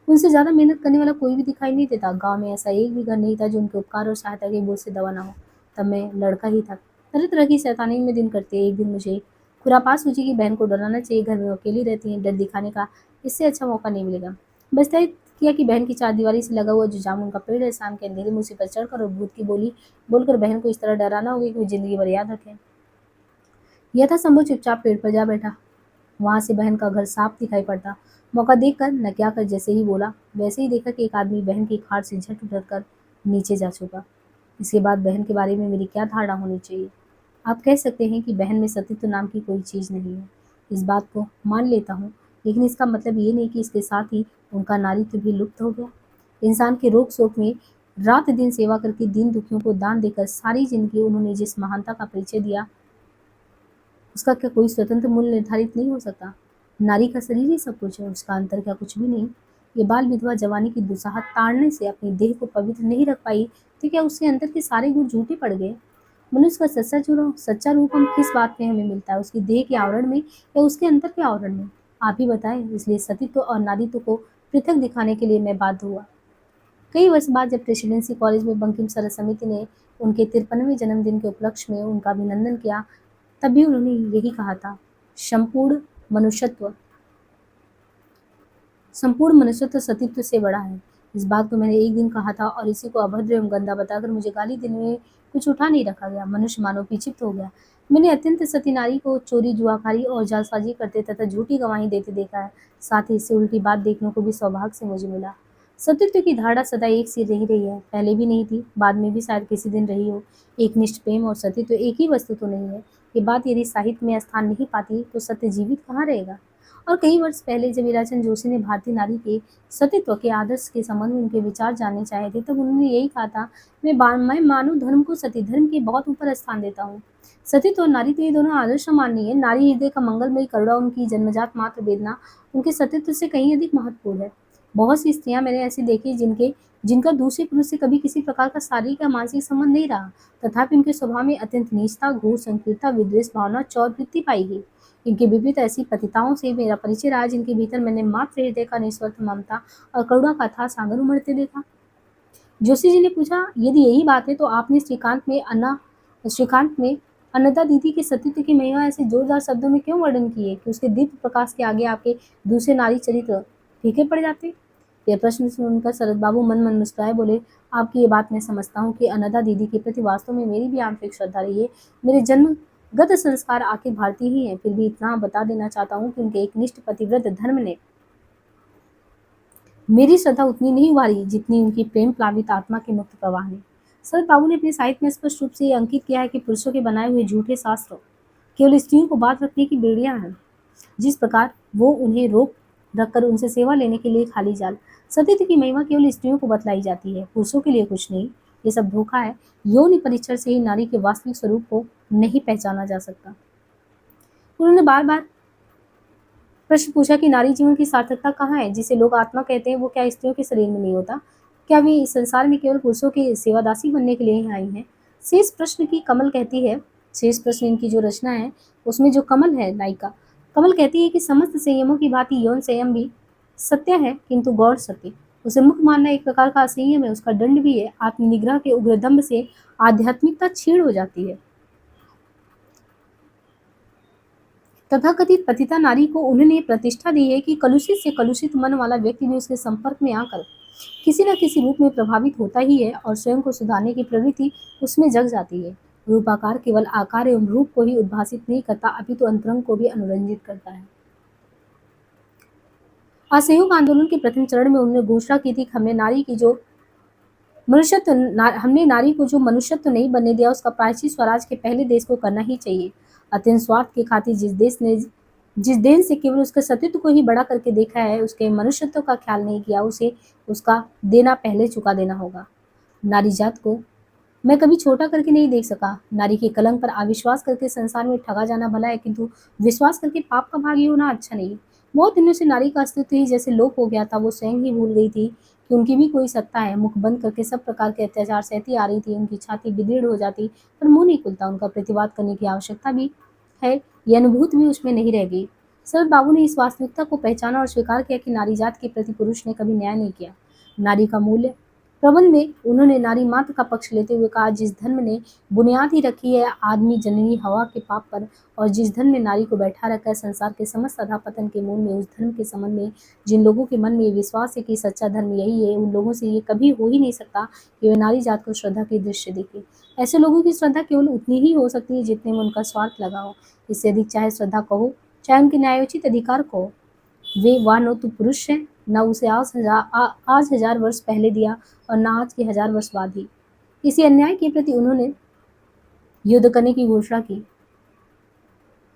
उनसे ज्यादा मेहनत करने वाला कोई भी दिखाई नहीं देता। गांव में ऐसा एक भी घर नहीं था जो उनके उपकार और सहायता के बोझ से दबा ना हो। तब मैं लड़का ही था। तरह तरह की शैतानी में दिन करते। एक दिन मुझे खुरापात सूझी कि बहन को डराना चाहिए, घर में वो अकेली रहती है, डर दिखाने का इससे अच्छा मौका नहीं मिलेगा। बस तय किया कि बहन की चारदीवारी से लगा हुआ जो जामुन का पेड़ है, शाम के अंधेरे में उसी पर चढ़कर और भूत की बोली बोलकर बहन को इस तरह डराना होगा कि वो जिंदगी भर याद रखे। यथासंभव चुपचाप पेड़ पर जा बैठा। वहां से बहन का घर साफ दिखाई पड़ता। मौका देखकर न क्या कर जैसे ही बोला, वैसे ही देखा कि एक आदमी बहन की खाट से झट उतरकर नीचे जा चुका। इसके बाद बहन के बारे में मेरी क्या धारणा होनी चाहिए? आप कह सकते हैं कि बहन में सतीत्व नाम की कोई चीज नहीं है। इस बात को मान लेता हूँ, लेकिन इसका मतलब ये नहीं कि इसके साथ ही उनका नारीत्व भी लुप्त हो गया। इंसान के रोग शोक में रात दिन सेवा करके दीन दुखियों को दान देकर सारी जिंदगी उन्होंने जिस महानता का परिचय दिया, उसका क्या कोई स्वतंत्र मूल्य निर्धारित नहीं हो सकता? नारी का शरीर ही सब कुछ है, उसका अंतर क्या कुछ भी नहीं? ये बाल विधवा जवानी की दुसाहत ताड़ने से अपनी देह को पवित्र नहीं रख पाई, तो क्या उसके अंतर के सारे गुण झूठे पड़ गए? मनुष्य का सच्चा रूप हम किस बात में हमें मिलता है? उसकी देह के आवरण में या उसके अंतर के आवरण में? आप ही बताएं। इसलिए सतीत्व और नारीत्व को पृथक दिखाने के लिए मैं बाध्य हुआ। कई वर्ष बाद जब प्रेसिडेंसी कॉलेज में बंकिम सर समिति ने उनके 53वें जन्मदिन के उपलक्ष्य में उनका अभिनंदन किया, तब भी उन्होंने यही कहा था, संपूर्ण मनुष्यत्व संपूर्ण मनुष्यत्व सतीत्व से बड़ा है। इस बात को मैंने एक दिन कहा था और इसी को अभद्र एवं गंदा बताकर मुझे गाली देने में कुछ उठा नहीं रखा गया। मनुष्य मानव विक्षिप्त हो गया। मैंने अत्यंत सती नारी को चोरी जुआखारी और जालसाजी करते तथा झूठी गवाही देते देखा है। साथ ही इससे उल्टी बात देखने को भी सौभाग्य से मुझे मिला। सतीत्व की धारणा सदा एक सी रही रही है, पहले भी नहीं थी, बाद में भी शायद किसी दिन रही हो। एक निष्ठ प्रेम और सतीत्व एक ही वस्तु तो नहीं है। ये बात यदि साहित्य में स्थान नहीं पाती तो सत्य जीवित कहाँ रहेगा? और कई वर्ष पहले जब हीराचंद जोशी ने भारतीय नारी के सतीत्व के आदर्श के संबंध में उनके विचार जानने चाहे थे, तब उन्होंने यही कहा था, मैं मानव धर्म को सती धर्म के बहुत ऊपर स्थान देता हूँ। सतीत्व और नारीत्व ये दोनों आदर्श माननीय है। नारी हृदय का मंगलमय करुणा, उनकी जन्मजात मात्र वेदना उनके सतीत्व से कहीं अधिक महत्वपूर्ण है। बहुत सी स्त्रियां मैंने ऐसी देखी जिनका दूसरे पुरुष से कभी किसी प्रकार का शारीरिक या मानसिक संबंध नहीं रहा, तथापि उनके स्वभाव में अत्यंत नीचता, घोर संकीर्णता, विद्वेष भावना, चौर वृत्ति पाई गई। इनके विपरीत ऐसी पतिताओं से मेरा परिचय रहा जिनके भीतर मैंने मात्र हृदय का निस्वार्थ ममता और करुणा का अथाह सागर उमड़ते देखा। जोशी जी ने पूछा, यदि यही बात है तो आपने श्रीकांत में अन्नदा दीदी के सतीत्व की महिमा ऐसे जोरदार शब्दों में क्यों वर्णन किए कि उसके दीप्त प्रकाश के आगे आपके दूसरे नारी चरित्र फीके पड़ जाते? यह प्रश्न सुनकर शरद बाबू मन मन मुस्कुराए, बोले, आपकी ये बात मैं समझता हूँ कि अन्नदा दीदी के प्रति वास्तव में मेरी भी आंतरिक श्रद्धा रही है। मेरे जन्मगत संस्कार आखिर भारतीय ही हैं। फिर भी इतना बता देना चाहता हूँ कि उनके एकनिष्ठ पतिव्रत धर्म ने मेरी श्रद्धा उतनी नहीं उभारी जितनी उनकी प्रेम प्लावित आत्मा के मुक्त प्रवाह ने। शरद बाबू ने अपने साहित्य में स्पष्ट रूप से ये अंकित किया है कि पुरुषों के बनाए हुए झूठे शास्त्र केवल स्त्रियों को बात रखने की बेड़ियां हैं, जिस प्रकार वो उन्हें रोक रखकर उनसे सेवा लेने के लिए खाली जाल। सतीत्व की महिमा केवल स्त्रियों को बतलाई जाती है, पुरुषों के लिए कुछ नहीं। ये सब धोखा है। यौन परीक्षण से ही नारी के वास्तविक स्वरूप को नहीं पहचाना जा सकता। उन्होंने बार बार प्रश्न पूछा कि नारी जीवन की सार्थकता कहाँ है? जिसे लोग आत्मा कहते हैं, वो क्या स्त्रियों के शरीर में नहीं होता? क्या वे इस संसार में केवल पुरुषों की सेवादासी बनने के लिए ही आई हैं? शेष प्रश्न की कमल कहती है, शेष प्रश्न इनकी जो रचना है उसमें जो कमल है, नायिका कमल कहती है कि समस्त संयमों की भांति यौन संयम भी सत्य है, किंतु गौर सत्य। उसे मुक्त मानना एक प्रकार का असंयम है, उसका दंड भी है। आत्मनिग्रह के उग्रदम्भ से आध्यात्मिकता छीड़ हो जाती है। तथाकथित पतिता नारी को उन्होंने प्रतिष्ठा दी है कि कलुषित से कलुषित मन वाला व्यक्ति भी उसके संपर्क में आकर किसी न किसी रूप में प्रभावित होता ही है और स्वयं को सुधारने की प्रवृत्ति उसमें जग जाती है। रूपाकार केवल आकार एवं रूप को ही उद्भासित नहीं करता, अपितु अंतरंग को भी अनुरंजित करता है। असहयोग आंदोलन के प्रथम चरण में उन्होंने घोषणा की थी, हमने नारी को जो मनुष्यत्व नहीं बनने दिया, उसका प्रायश्चित स्वराज के पहले देश को करना ही चाहिए। अत्यंत स्वार्थ के खातिर जिस देश से केवल उसके सतीत्व को ही बड़ा करके देखा है, उसके मनुष्यत्व का ख्याल नहीं किया, उसे उसका देना पहले चुका देना होगा। नारी जात को मैं कभी छोटा करके नहीं देख सका। नारी के कलंक पर अविश्वास करके संसार में ठगा जाना भला है, किंतु विश्वास करके पाप का भागी होना अच्छा नहीं। बहुत दिनों से नारी का अस्तित्व ही जैसे लोप हो गया था। वो स्वयं ही भूल गई थी कि उनकी भी कोई सत्ता है। मुख बंद करके सब प्रकार के अत्याचार सहती आ रही थी। उनकी छाती विदीर्ण हो जाती पर मुंह नहीं खुलता। उनका प्रतिवाद करने की आवश्यकता भी है, यह अनुभूति भी उसमें नहीं रह गई। शरद बाबू ने इस वास्तविकता को पहचाना और स्वीकार किया कि नारी जात के प्रति पुरुष ने कभी न्याय नहीं किया। नारी का मूल्य प्रबंध में उन्होंने नारी मात्र का पक्ष लेते हुए कहा, जिस धर्म ने बुनियाद ही रखी है आदमी जननी हवा के पाप पर, और जिस धर्म ने नारी को बैठा रखा है संसार के समस्त अधःपतन के मूल में, उस धर्म के संबंध में जिन लोगों के मन में ये विश्वास है कि सच्चा धर्म यही है, उन लोगों से ये कभी हो ही नहीं सकता कि वे नारी जात को श्रद्धा की दृष्टि देखें। ऐसे लोगों की श्रद्धा केवल उतनी ही हो सकती है जितने में उनका स्वार्थ लगा हो। इससे अधिक चाहे श्रद्धा कहो, चाहे उनके न्यायोचित अधिकार कहो, वे वह न तो पुरुष है, न उसे आज 1000 वर्ष पहले दिया और न आज के 1000 वर्ष बाद ही। इसी अन्याय के प्रति उन्होंने युद्ध करने की घोषणा की।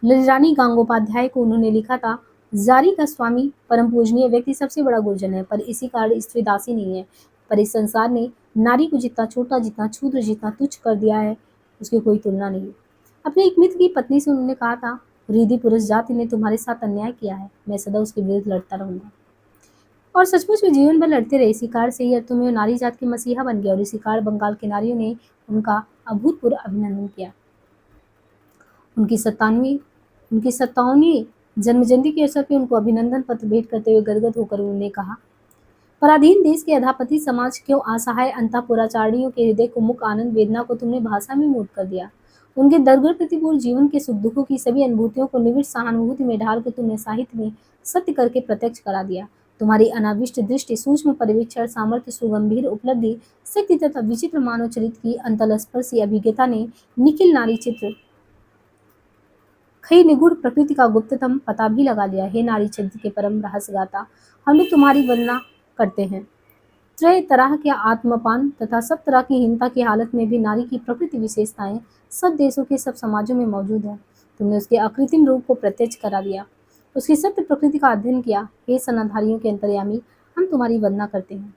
रानी गांगोपाध्याय को उन्होंने लिखा था, जारी का स्वामी परम पूजनीय व्यक्ति सबसे बड़ा गुरजन है, पर इसी कारण स्त्री दासी नहीं है। पर इस संसार ने नारी को जितना छोटा, जितना क्षुद्र, जितना तुच्छ कर दिया है, उसकी कोई तुलना नहीं। अपने एक मित्र की पत्नी से उन्होंने कहा था, रिधि पुरुष जाति ने तुम्हारे साथ अन्याय किया है, मैं सदा उसके विरुद्ध लड़ता रहूंगा। और सचमुच वे जीवन भर लड़ते रहे। इसी कारण से ही तुम्हें नारी जात के मसीहा बन गया और इसी कारण बंगाल के नारियों ने उनका अभूतपूर्व अभिनंदन किया। उनकी 57वीं जन्मजयंती के अवसर पर उनको अभिनंदन पत्र भेंट करते हुए गदगद होकर उन्होंने कहा, पराधीन देश के अधापति समाज क्यों असहाय अंतःपुराचारिणियों के हृदय को मुख आनंद वेदना को तुमने भाषा में मूर्त कर दिया। उनके दरगुर प्रतिकूल जीवन के सुख दुखों की सभी अनुभूतियों को निविड़ सहानुभूति में ढालकर तुमने साहित्य में सत्य करके प्रत्यक्ष करा दिया। तुम्हारी अनाविष्ट दृष्टि, सूक्ष्म पर्यवेक्षण, सामर्थ्य, सुगंभीर उपलब्धि, शक्ति तथा विचित्र मानव चरित्र की अंतलस्पर्शी अभिज्ञता ने निखिल नारी चित्र खई निगूढ़ प्रकृति का गुप्ततम पता भी लगा लिया। हे नारी चरित्र के परम रहस्य गाता, हम लोग तुम्हारी वंदना करते हैं। त्रय तरह के आत्मपान तथा सब तरह की हीनता की हालत में भी नारी की प्रकृति विशेषताएं सब देशों के सब समाजों में मौजूद है। तुमने उसके अकृत्रिम रूप को प्रत्यक्ष करा दिया, उसकी सत्य प्रकृति का अध्ययन किया। हे सनाधारियों के अंतर्यामी, हम तुम्हारी वंदना करते हैं।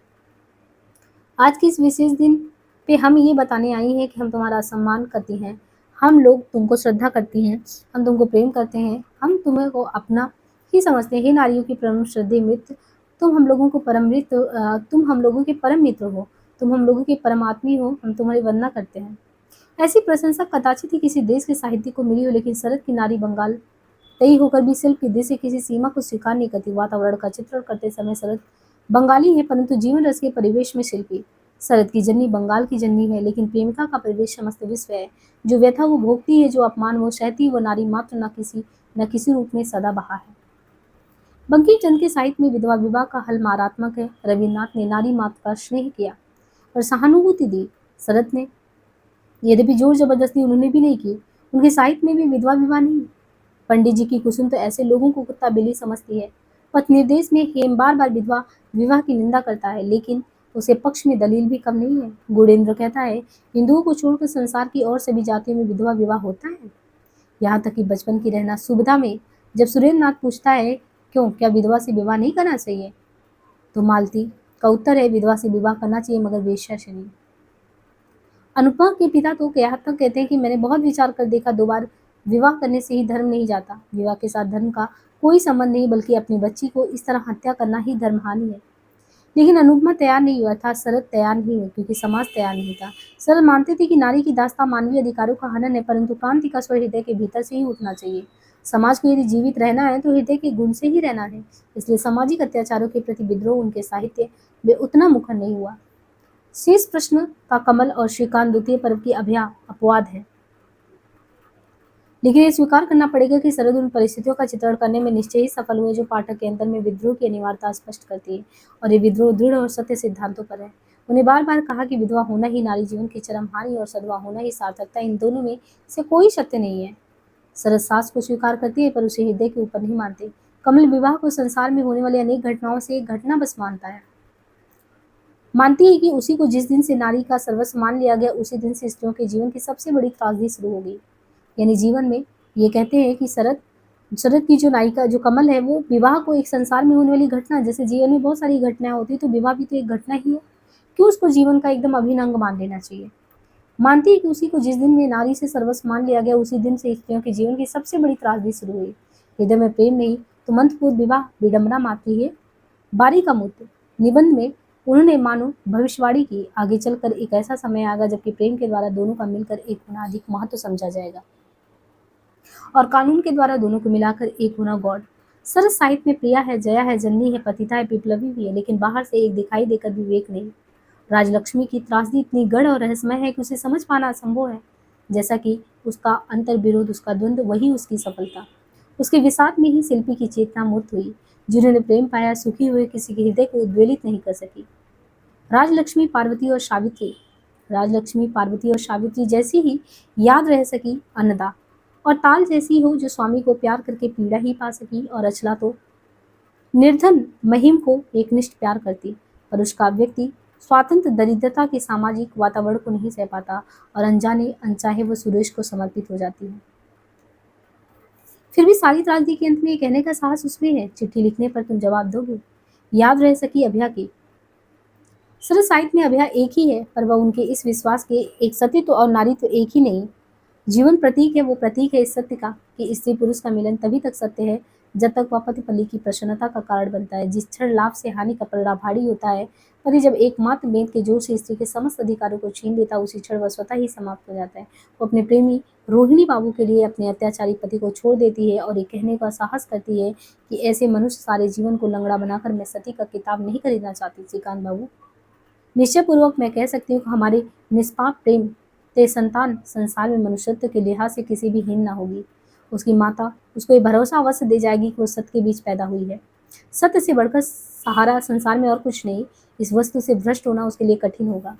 आज के इस विशेष दिन पे हम ये बताने आई हैं कि हम तुम्हारा सम्मान करती हैं, हम लोग तुमको श्रद्धा करती हैं, हम तुमको प्रेम करते हैं, हम तुम्हें को अपना ही समझते हैं। हे नारियों की परम श्रद्धेय मित्र, तुम हम लोगों के परम मित्र हो, तुम हम लोगों के परमात्मी हो, हम तुम्हारी वंदना करते हैं। ऐसी प्रशंसा कदाचित ही किसी देश के साहित्य को मिली हो, लेकिन शरद की नारी बंगाल तई होकर भी शिल्प की दृष्टि किसी सीमा को स्वीकार नहीं करती। वातावरण का चित्रण करते समय शरद बंगाली है, परंतु जीवन रस के परिवेश में शिल्पी। शरद की जननी बंगाल की जननी है, लेकिन प्रेमिका का परिवेश समस्त विश्व है। जो व्यथा वो भोगती है, जो अपमान वो सहती, वो नारी मात्र न किसी रूप में सदा बहा है। बंकिम चंद्र के साहित्य में विधवा विवाह का हल मारात्मक है। रविन्द्रनाथ ने नारी मात्र का स्नेह किया और सहानुभूति दी। शरद ने यद्यपि जोर जबरदस्ती उन्होंने भी नहीं की। उनके साहित्य में भी विधवा विवाह नहीं। पंडित जी की कुसुम तो ऐसे लोगों को कुत्ता बिल्ली समझती है। पथ निर्देश में हेम बार बार विधवा विवाह की निंदा करता है, लेकिन उसे पक्ष में दलील भी कम नहीं है। गुणेंद्र कहता है, हिंदुओं को छोड़कर संसार की और सभी जातियों में विधवा विवाह होता है, यहाँ तक कि बचपन की रहना सुविधा में जब सुरेंद्र नाथ पूछता है, क्यों, क्या विधवा से विवाह नहीं करना चाहिए, तो मालती का उत्तर है, विधवा से विवाह करना चाहिए मगर वेश्या से नहीं। अनुपमा के पिता तो यहाँ तक कहते हैं कि मैंने बहुत विचार कर देखा, 2 बार विवाह करने से ही धर्म नहीं जाता। विवाह के साथ धर्म का कोई संबंध नहीं, बल्कि अपनी बच्ची को इस तरह हत्या करना ही धर्महानि है। लेकिन अनुपमा तैयार नहीं हुआ था, शरद तैयार नहीं हुआ, क्योंकि समाज तैयार नहीं था। शरद मानते थे कि नारी की दास्ता मानवीय अधिकारों का हनन है, परंतु क्रांति का स्वर हृदय के भीतर से ही उठना चाहिए। समाज को यदि जीवित रहना है तो हृदय के गुण से ही रहना है। इसलिए सामाजिक अत्याचारों के प्रति विद्रोह उनके साहित्य में उतना मुखर नहीं हुआ। शेष प्रश्न का कमल और श्रीकांत द्वितीय पर्व की अपवाद है, लेकिन ये स्वीकार करना पड़ेगा कि शरद उन परिस्थितियों का चित्रण करने में निश्चय ही सफल हुए जो पाठक के अंतर में विद्रोह की अनिवार्यता स्पष्ट करती है, और ये विद्रोह दृढ़ और सत्य सिद्धांतों पर है। उन्हें बार बार कहा कि विधवा होना ही नारी जीवन की चरम हानि और सधवा होना ही सार्थकता, इन दोनों में से कोई सत्य नहीं है। शरद सास को स्वीकार करती है, पर उसे हृदय के ऊपर नहीं मानती। कमल विवाह को संसार में होने वाली अनेक घटनाओं से एक घटना बस मानती है कि उसी को जिस दिन से नारी का सर्वस्व मान लिया गया, उसी दिन से स्त्रियों के जीवन की सबसे बड़ी त्रासदी शुरू हो गई। यानी जीवन में ये कहते हैं कि शरद शरद की जो नायिका जो कमल है वो विवाह को एक संसार में होने वाली घटना, जैसे जीवन में बहुत सारी घटनाएं होती है तो विवाह भी तो एक घटना ही है, क्यों उसको जीवन का एकदम अभिन्न अंग मान लेना चाहिए। मानती है कि उसी को जिस दिन में नारी से सर्वस्व मान लिया गया उसी दिन से स्त्रियों के जीवन की सबसे बड़ी त्रासदी शुरू हुई। हृदय में प्रेम नहीं तो मंत्रपूर्ण विवाह विडंबना मात्र ही है। बारी का मूत्र निबंध में उन्होंने मानो भविष्यवाणी की, आगे चलकर एक ऐसा समय आएगा जबकि प्रेम के द्वारा दोनों का मिलकर एक होना अधिक महत्व समझा जाएगा और कानून के द्वारा दोनों को मिलाकर एक होना गॉड। सरस साहित्य में प्रिया है, जया है, जननी है, पतिता है, विप्लवी भी है, लेकिन बाहर से एक दिखाई देकर विवेक नहीं। राजलक्ष्मी की त्रासदी इतनी गढ़ और रहस्यमय है कि उसे समझ पाना असंभव है। जैसा कि उसका अंतर्विरोध, उसका द्वंद्व, वही उसकी सफलता। उसके विषाद में ही शिल्पी की चेतना मूर्त हुई। जिन्होंने प्रेम पाया सुखी हुए किसी के हृदय को उद्वेलित नहीं कर सकी। राजलक्ष्मी पार्वती और सावित्री राजलक्ष्मी पार्वती और सावित्री जैसी ही याद रह सकी अन्नदा, और ताल जैसी हो जो स्वामी को प्यार करके पीड़ा ही पा सकी, और अचला तो निर्धन महिम को एकनिष्ठ प्यार करती, पर उसका व्यक्ति स्वातंत्र दरिद्रता के सामाजिक वातावरण को नहीं सह पाता और अनजाने अनचाहे वो सुरेश को समर्पित हो जाती है। फिर भी सारी त्रासदी के अंत में ये कहने का साहस उसमें है, चिट्ठी लिखने पर तुम जवाब दोगे। याद रह सकी अभया की। सरस साहित्य में अभया एक ही है, पर वह उनके इस विश्वास के एक सतीत्व और नारीत्व एक ही नहीं। जीवन प्रतीक है, वो प्रतीक है इस सत्य का कि स्त्री पुरुष का मिलन तभी तक सत्य है जब तक वह पति पत्नी की प्रसन्नता का कारण बनता है। जिस क्षण लाभ से हानि का पलड़ा भारी होता है, पति जब एकमात्र भेद के जोर से स्त्री के समस्त अधिकारों को छीन लेता है, उसी क्षण वह स्वतः ही समाप्त हो जाता है। वो अपने प्रेमी रोहिणी बाबू के लिए अपने अत्याचारी पति को छोड़ देती है और ये कहने का साहस करती है कि ऐसे मनुष्य सारे जीवन को लंगड़ा बनाकर मैं सती का किताब नहीं खरीदना चाहती। श्रीकांत बाबू, निश्चय पूर्वक मैं कह सकती हूँ कि हमारे निष्पाप प्रेम ते संतान संसार में मनुष्यत्व के लिहाज से किसी भी हीन ना होगी। उसकी माता उसको ये भरोसा अवश्य दे जाएगी कि वो सत्य के बीच पैदा हुई है। सत्य से बढ़कर सहारा संसार में और कुछ नहीं। इस वस्तु से भ्रष्ट होना उसके लिए कठिन होगा।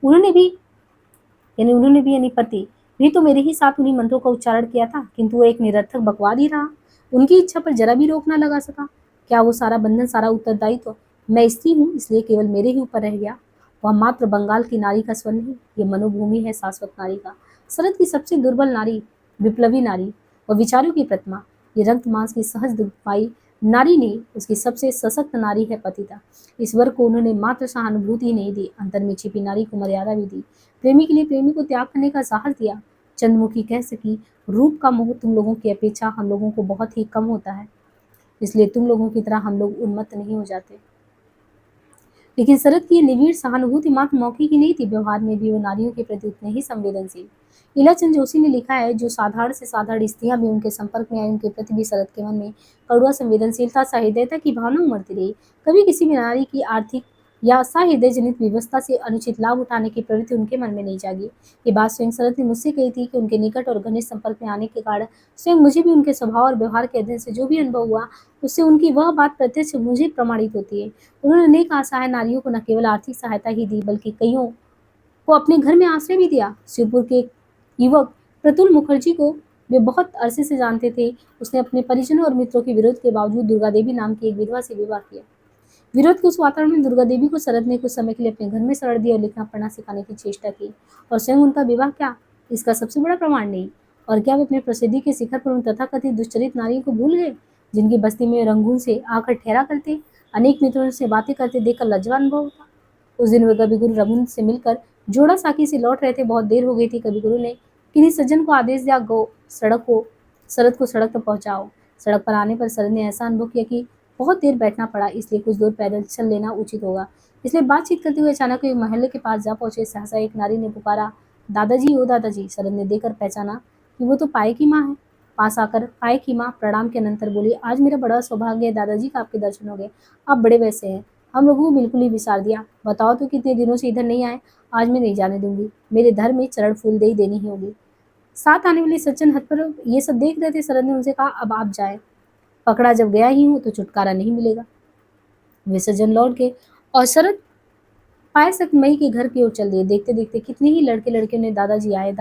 उन्होंने भी यानी पति भी तो मेरे ही साथ उन्हीं मंत्रों का उच्चारण किया था, किंतु वो एक निरर्थक बकवाद ही रहा। उनकी इच्छा पर जरा भी रोक ना लगा सका। क्या वो सारा बंधन, सारा उत्तरदायित्व मैं स्त्री हूँ इसलिए केवल मेरे ही ऊपर रह गया? वह मात्र बंगाल की नारी का स्वर नहीं, ये मनोभूमि है शाश्वत नारी का। शरद की सबसे दुर्बल नारी, विप्लवी नारी और विचारों की प्रतिमा, ये रक्त मांस की सहज दुर्पाई नारी नहीं, उसकी सबसे सशक्त नारी है पतिता। इस वर्ग को उन्होंने मात्र सहानुभूति ही नहीं दी, अंतर में छिपी नारी को मर्यादा भी दी। प्रेमी के लिए प्रेमी को त्याग करने का साहस दिया। चंद्रमुखी कह सकी, रूप का मोह तुम लोगों की अपेक्षा हम लोगों को बहुत ही कम होता है, इसलिए तुम लोगों की तरह हम लोग उन्मत्त नहीं हो जाते। लेकिन शरद की ये निविड़ सहानुभूति मात्र मौखिक ही नहीं थी, व्यवहार में भी वो नारियों के प्रति उतने ही संवेदनशील। इलाचंद जोशी ने लिखा है, जो साधारण से साधारण स्त्रियां भी उनके संपर्क में आई, उनके प्रति भी शरद के मन में कड़ुआ संवेदनशीलता, सहृदयता की भावना उमड़ती रही। कभी किसी भी नारी की आर्थिक या सहृदय जनित व्यवस्था से अनुचित लाभ उठाने की प्रवृत्ति उनके मन में नहीं जागी। ये बात स्वयं शरद ने मुझसे कही थी कि उनके निकट और घनिष्ठ संपर्क में आने के कारण स्वयं मुझे भी उनके स्वभाव और व्यवहार के अध्ययन से जो भी अनुभव हुआ, उससे उनकी वह बात प्रत्यक्ष मुझे प्रमाणित होती है। उन्होंने अनेक असहाय नारियों को न केवल आर्थिक सहायता ही दी, बल्कि कईयों को अपने घर में आश्रय भी दिया। शिवपुर के एक युवक प्रतुल मुखर्जी को वे बहुत अरसे से जानते थे। उसने अपने परिजनों और मित्रों के विरोध के बावजूद दुर्गा देवी नाम की एक विधवा से विवाह किया। विरोध के उस वातावरण में दुर्गा देवी को शरद ने कुछ समय के लिए अपने घर में शरण दिया और लिखना पढ़ना सिखाने की चेष्टा की, और स्वयं उनका विवाह क्या, इसका सबसे बड़ा प्रमाण नहीं। और क्या वे अपने प्रसिद्धि के शिखर पर उन तथाकथित दुष्चरित नारियों को भूल गए, जिनकी बस्ती में रंगून से आकर ठहरा करते, अनेक मित्रों से बातें करते देखकर लज्जा अनुभव होता। उस दिन वे कवि गुरु रघुन से मिलकर जोड़ा साकी से लौट रहे थे। बहुत देर हो गई थी। कवि गुरु ने किन्हीं सज्जन को आदेश दिया, गो शरद को सड़क तक पहुंचाओ। सड़क पर आने पर शरद ने ऐसा अनुभव किया कि बहुत देर बैठना पड़ा, इसलिए कुछ दूर पैदल चल लेना उचित होगा। इसलिए बातचीत करते हुए अचानक एक महल्ले के पास जा पहुंचे। सहसा एक नारी ने पुकारा, दादाजी, ओ दादाजी। शरद ने देखकर पहचाना कि वो तो पाये की माँ है। पास आकर पाये की माँ प्रणाम के अनंतर बोली, आज मेरा बड़ा सौभाग्य है दादाजी का आपके दर्शन हो गए। आप बड़े वैसे हैं, हम लोगों को बिल्कुल ही विसार दिया। बताओ तो कितने दिनों से इधर नहीं आए। आज मैं नहीं जाने दूंगी, मेरे धर्म में चरण फूल दे ही देनी ही होगी। साथ आने वाले सज्जन हथ पर ये सब देख रहे थे। शरद ने उनसे कहा, अब आप जाए, पकड़ा जब गया ही हूँ तो छुटकारा नहीं मिलेगा। वे सज्जन लौट गए और शरद पायसक मई के घर की ओर चल दिए। देखते देखते कितने ही लड़के लड़कियों ने दादाजी आए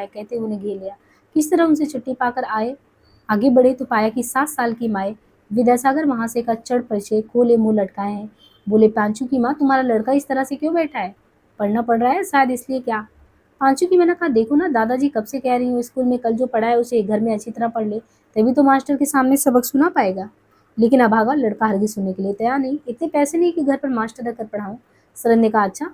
कहते उन्हें घेर लिया। किस तरह उनसे छुट्टी पाकर आगे बढ़े तो पाया कि 7 साल की माए विद्यासागर महाशय का चढ़ परिचय खोले मुंह लटकाए हैं। बोले, पांचू की माँ, तुम्हारा लड़का इस तरह से क्यों बैठा है? पढ़ना पड़ रहा है शायद, इसलिए क्या? पांचू की मैंने कहा, देखो ना दादाजी, कब से कह रही हूँ स्कूल में कल जो पढ़ा है उसे घर में अच्छी तरह पढ़ ले, तभी तो मास्टर के सामने सबक सुना पाएगा। लेकिन अभागा लड़का हरगिज सुनने के लिए तैयार नहीं। इतने पैसे नहीं कि घर पर मास्टर रखकर पढ़ाऊं। सरन ने कहा, अच्छा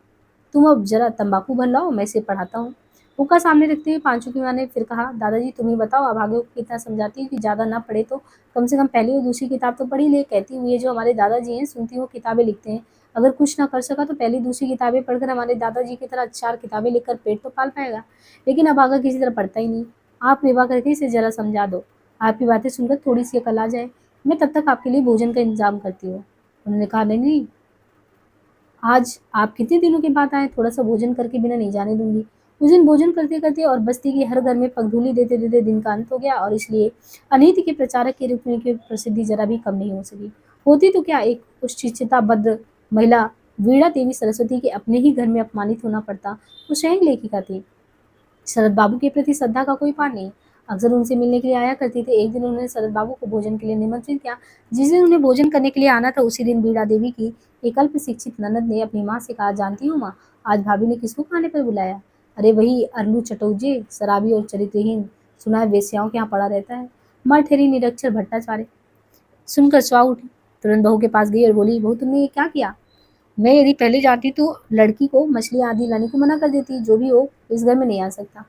तुम अब जरा तंबाकू भर लाओ, मैं इसे पढ़ाता हूँ। हुक्का सामने रखते हुए पांचू की माँ ने फिर कहा, दादाजी तुम ही बताओ, अभागे को कितना समझाती हूँ कि ज्यादा ना पढ़े तो कम से कम पहली और दूसरी किताब तो पढ़ी ले। कहती हूँ ये जो हमारे दादाजी हैं, सुनती हूँ किताबें लिखते हैं, अगर कुछ ना कर सका तो पहली दूसरी किताबें पढ़कर हमारे दादाजी की तरह 4 किताबें लिखकर पेट तो पाल पाएगा। लेकिन अभागा किसी तरह पढ़ता ही नहीं। आप कृपा करके इसे जरा समझा दो, आपकी बातें सुनकर थोड़ी सी अकल आ जाए, मैं तब तक आपके लिए भोजन का इंतजाम करती हूँ। उन्होंने कहा, नहीं नहीं, आज आप कितने दिनों के बाद आए, थोड़ा सा भोजन करके बिना नहीं जाने दूंगी। उस दिन भोजन करते करते और बस्ती के हर घर में पगधूली देते देते दिन का अंत हो गया, और इसलिए अनीति के प्रचारक के रूप में की प्रसिद्धि जरा भी कम नहीं हो सकी। होती तो क्या, एक उच्चशिक्षिताबद्ध महिला वीणा देवी सरस्वती के अपने ही घर में अपमानित होना पड़ता। वो स्वयं लेखिका थी, शरद बाबू के प्रति श्रद्धा का कोई पार नहीं। अक्सर उनसे मिलने के लिए आया करती थी। एक दिन उन्होंने शरद बाबू को भोजन के लिए निमंत्रित किया। जिस दिन उन्हें भोजन करने के लिए आना था, उसी दिन बीड़ा देवी की एक अल्प शिक्षित ननद ने अपनी माँ से कहा, जानती हूँ माँ, आज भाभी ने किसको खाने पर बुलाया? अरे वही अरलू चटौजे, शराबी और चरित्रहीन, सुना है वेश्याओं के यहाँ पड़ा रहता है। माँ ठहरी निरक्षर भट्टाचार्य सुनकर स्वा उठी, तुरंत बहू के पास गई और बोली, बहू तुमने ये क्या किया? मैं यदि पहले जानती तो लड़की को मछली आदि लाने को मना कर देती, जो भी हो इस घर में नहीं आ सकता।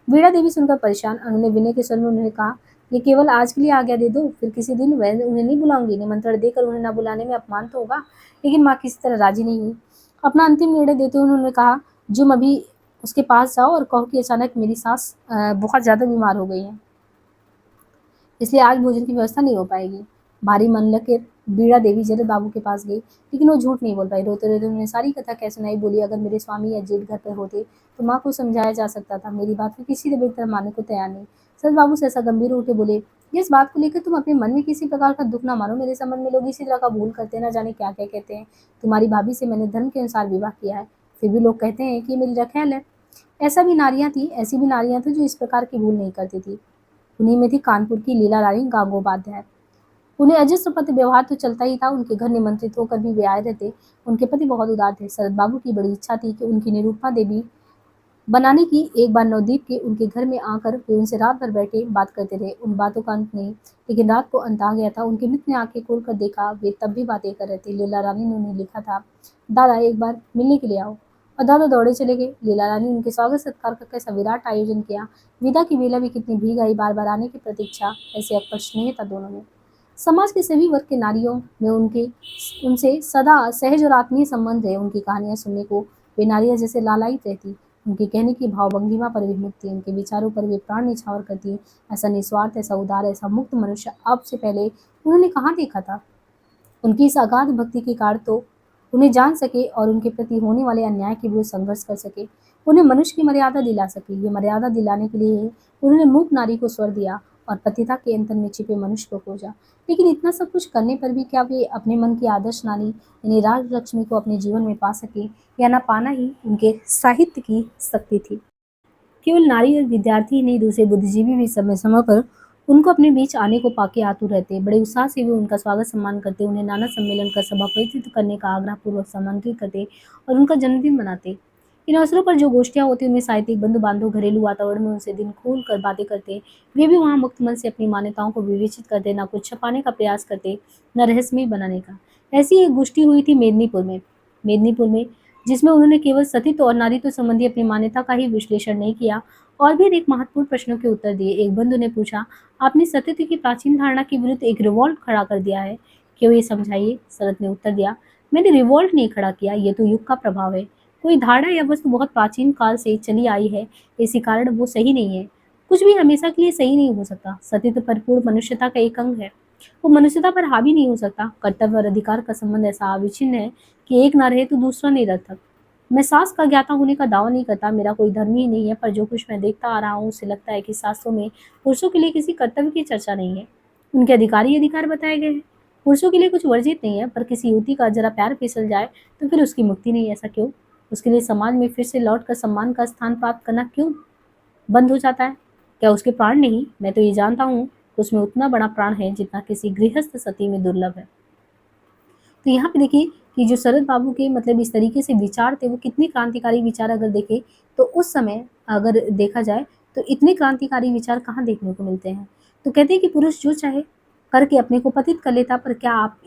वीणा देवी सुनकर परेशान, उन्होंने विनय के स्वर में उन्हें कहा, ये केवल आज के लिए आज्ञा दे दो, फिर किसी दिन मैं उन्हें नहीं बुलाऊंगी। निमंत्रण देकर उन्हें न बुलाने में अपमान तो होगा। लेकिन माँ किसी तरह राजी नहीं हुई। अपना अंतिम निर्णय देते हुए उन्होंने कहा, तुम अभी उसके पास जाओ और कहो कि अचानक मेरी सास बहुत ज्यादा बीमार हो गई है, इसलिए आज भोजन की व्यवस्था नहीं हो पाएगी। भारी मन लगे बीड़ा देवी जरद बाबू के पास गई, लेकिन वो झूठ नहीं बोल पाई। रोते रोते उन्होंने सारी कथा कह सुनाई। बोली, अगर मेरे स्वामी या जेठ घर पर होते तो माँ को समझाया जा सकता था, मेरी बात को किसी ने भी तरह मानने को तैयार नहीं। सरद बाबू से ऐसा गंभीर उठे बोले, इस बात को लेकर तुम अपने मन में किसी प्रकार का दुख ना मानो। मेरे संबंध में लोग इसी तरह का भूल करते, ना जाने क्या क्या कहते हैं। तुम्हारी भाभी से मैंने धर्म के अनुसार विवाह किया है, फिर भी लोग कहते हैं कि ये मेरी रखैल है। ऐसा भी नारियां थी, ऐसी भी नारियां थी जो इस प्रकार की भूल नहीं करती थी। उन्हीं में थी कानपुर की लीला रानी गांगोपाध्याय। उन्हें अजस्र पति व्यवहार तो चलता ही था, उनके घर निमंत्रित होकर भी वे आए रहते। उनके पति बहुत उदार थे। शरद बाबू की बड़ी इच्छा थी कि उनकी निरूपमा देवी बनाने की। एक बार नवदीप के उनके घर में आकर वे उनसे रात भर बैठे बात करते रहे। उन बातों का अंत नहीं, लेकिन रात को अंत आ गया था। उनके मित्र ने आंखें खोल कर देखा, वे तब भी बातें कर रहे थे। लीला रानी ने उन्हें लिखा था, दादा एक बार मिलने के लिए आओ। और दादा दौड़े चले गए। लीला रानी ने उनके स्वागत सत्कार का कैसा विराट आयोजन किया। विदा की बेला भी कितनी भीग आई, बार बार आने की प्रतीक्षा। ऐसे अकबर स्नेह था दोनों में। समाज के सभी वर्ग के नारियों में उनसे सदा सहज और आत्मीय संबंध है। उनकी कहानियां सुनने को वे नारियां जैसे लालायित रहती। उनके कहने की भावभंगिमा पर विमुख थी, उनके विचारों पर वे प्राण न्यौछावर करती। ऐसा निस्वार्थ, ऐसा उदार, ऐसा मुक्त मनुष्य अब से पहले उन्होंने कहाँ देखा था। उनकी इस अगाध भक्ति के कारण तो उन्हें जान सके और उनके प्रति होने वाले अन्याय के विरुद्ध संघर्ष कर सके, उन्हें मनुष्य की मर्यादा दिला सके। ये मर्यादा दिलाने के लिए उन्होंने मूक नारी को स्वर दिया और पतिता के अंतर में छिपे मनुष्य को खोजा। लेकिन इतना सब कुछ करने पर भी क्या वे अपने मन की आदर्श नारी यानी राज लक्ष्मी को अपने जीवन में पा सके, या न पाना ही उनके साहित्य की शक्ति थी। केवल नारी और विद्यार्थी ही नहीं, दूसरे बुद्धिजीवी भी समय समय पर उनको अपने बीच आने को पाके आतुर रहते। बड़े उत्साह से वे उनका स्वागत सम्मान करते, उन्हें नाना सम्मेलन का सभापतित्व करने का आग्रह पूर्वक आमंत्रित करते और उनका जन्मदिन मनाते। इन अवसरों पर जो गोष्ठियां होती उनमें साहित्यिक बंधु बांधव घरेलू वातावरण में उनसे दिन खोल कर बातें करते। वे भी वहां मुक्त मन से अपनी मान्यताओं को विवेचित करते, न कुछ छपाने का प्रयास करते, न रहस्यमय बनाने का। ऐसी एक गोष्ठी हुई थी मेदिनीपुर में, जिसमें उन्होंने केवल सतीत्व और नारीत्व संबंधी अपनी मान्यता का ही विश्लेषण नहीं किया, और भी अनेक महत्वपूर्ण प्रश्नों के उत्तर दिए। एक बंधु ने पूछा, आपने सतीत्व की प्राचीन धारणा के विरुद्ध एक रिवॉल्ट खड़ा कर दिया है, क्यों ये समझाइए। शरद ने उत्तर दिया, मैंने रिवॉल्ट नहीं खड़ा किया, ये तो युग का प्रभाव है। कोई धारणा या वस्तु बहुत प्राचीन काल से चली आई है, इसी कारण वो सही नहीं है। कुछ भी हमेशा के लिए सही नहीं हो सकता। सतीत्व परिपूर्ण मनुष्यता का एक अंग है, वो मनुष्यता पर हावी नहीं हो सकता। कर्तव्य और अधिकार का संबंध ऐसा अविच्छिन्न है कि एक ना रहे तो दूसरा निरर्थक। मैं सास का ज्ञाता होने का दावा नहीं करता, मेरा कोई धर्म ही नहीं है, पर जो कुछ मैं देखता आ रहा हूँ उससे लगता है कि शास्त्रों में पुरुषों के लिए किसी कर्तव्य की चर्चा नहीं है। उनके अधिकार ही अधिकार बताए गए हैं। पुरुषों के लिए कुछ वर्जित नहीं है, पर किसी युवती का जरा पैर फिसल जाए तो फिर उसकी मुक्ति नहीं। ऐसा क्यों? उसके लिए समाज में फिर से लौट कर सम्मान का स्थान प्राप्त करना क्यों बंद हो जाता है? क्या उसके प्राण नहीं? मैं तो ये जानता हूँ कि उसमें उतना बड़ा प्राण है जितना किसी गृहस्थ सती में दुर्लभ है। तो यहाँ पे देखिए कि जो शरद बाबू के मतलब इस तरीके से विचार थे, वो कितने क्रांतिकारी विचार अगर देखें, तो उस समय अगर देखा जाए, तो इतने क्रांतिकारी विचार कहाँ देखने को मिलते हैं। तो कहते हैं कि पुरुष जो चाहे करके अपने को पतित कर लेता, पर क्या आप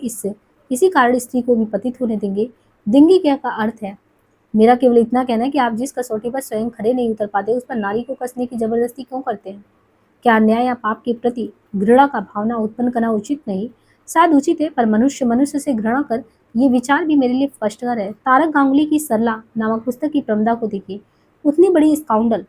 इसी कारण स्त्री को भी पतित होने देंगे? देंगे क्या का अर्थ है? मेरा केवल इतना कहना है कि आप जिस कसौटी पर स्वयं खड़े नहीं उतर पाते, उस पर नारी को कसने की ज़बरदस्ती क्यों करते हैं? क्या अन्याय या पाप के प्रति घृणा का भावना उत्पन्न करना उचित नहीं? शायद उचित है, पर मनुष्य मनुष्य से घृणा कर, ये विचार भी मेरे लिए स्पष्टकर है। तारक गांगुली की सरला नामक पुस्तक की प्रमदा को देखिए। उतनी बड़ी स्काउंडल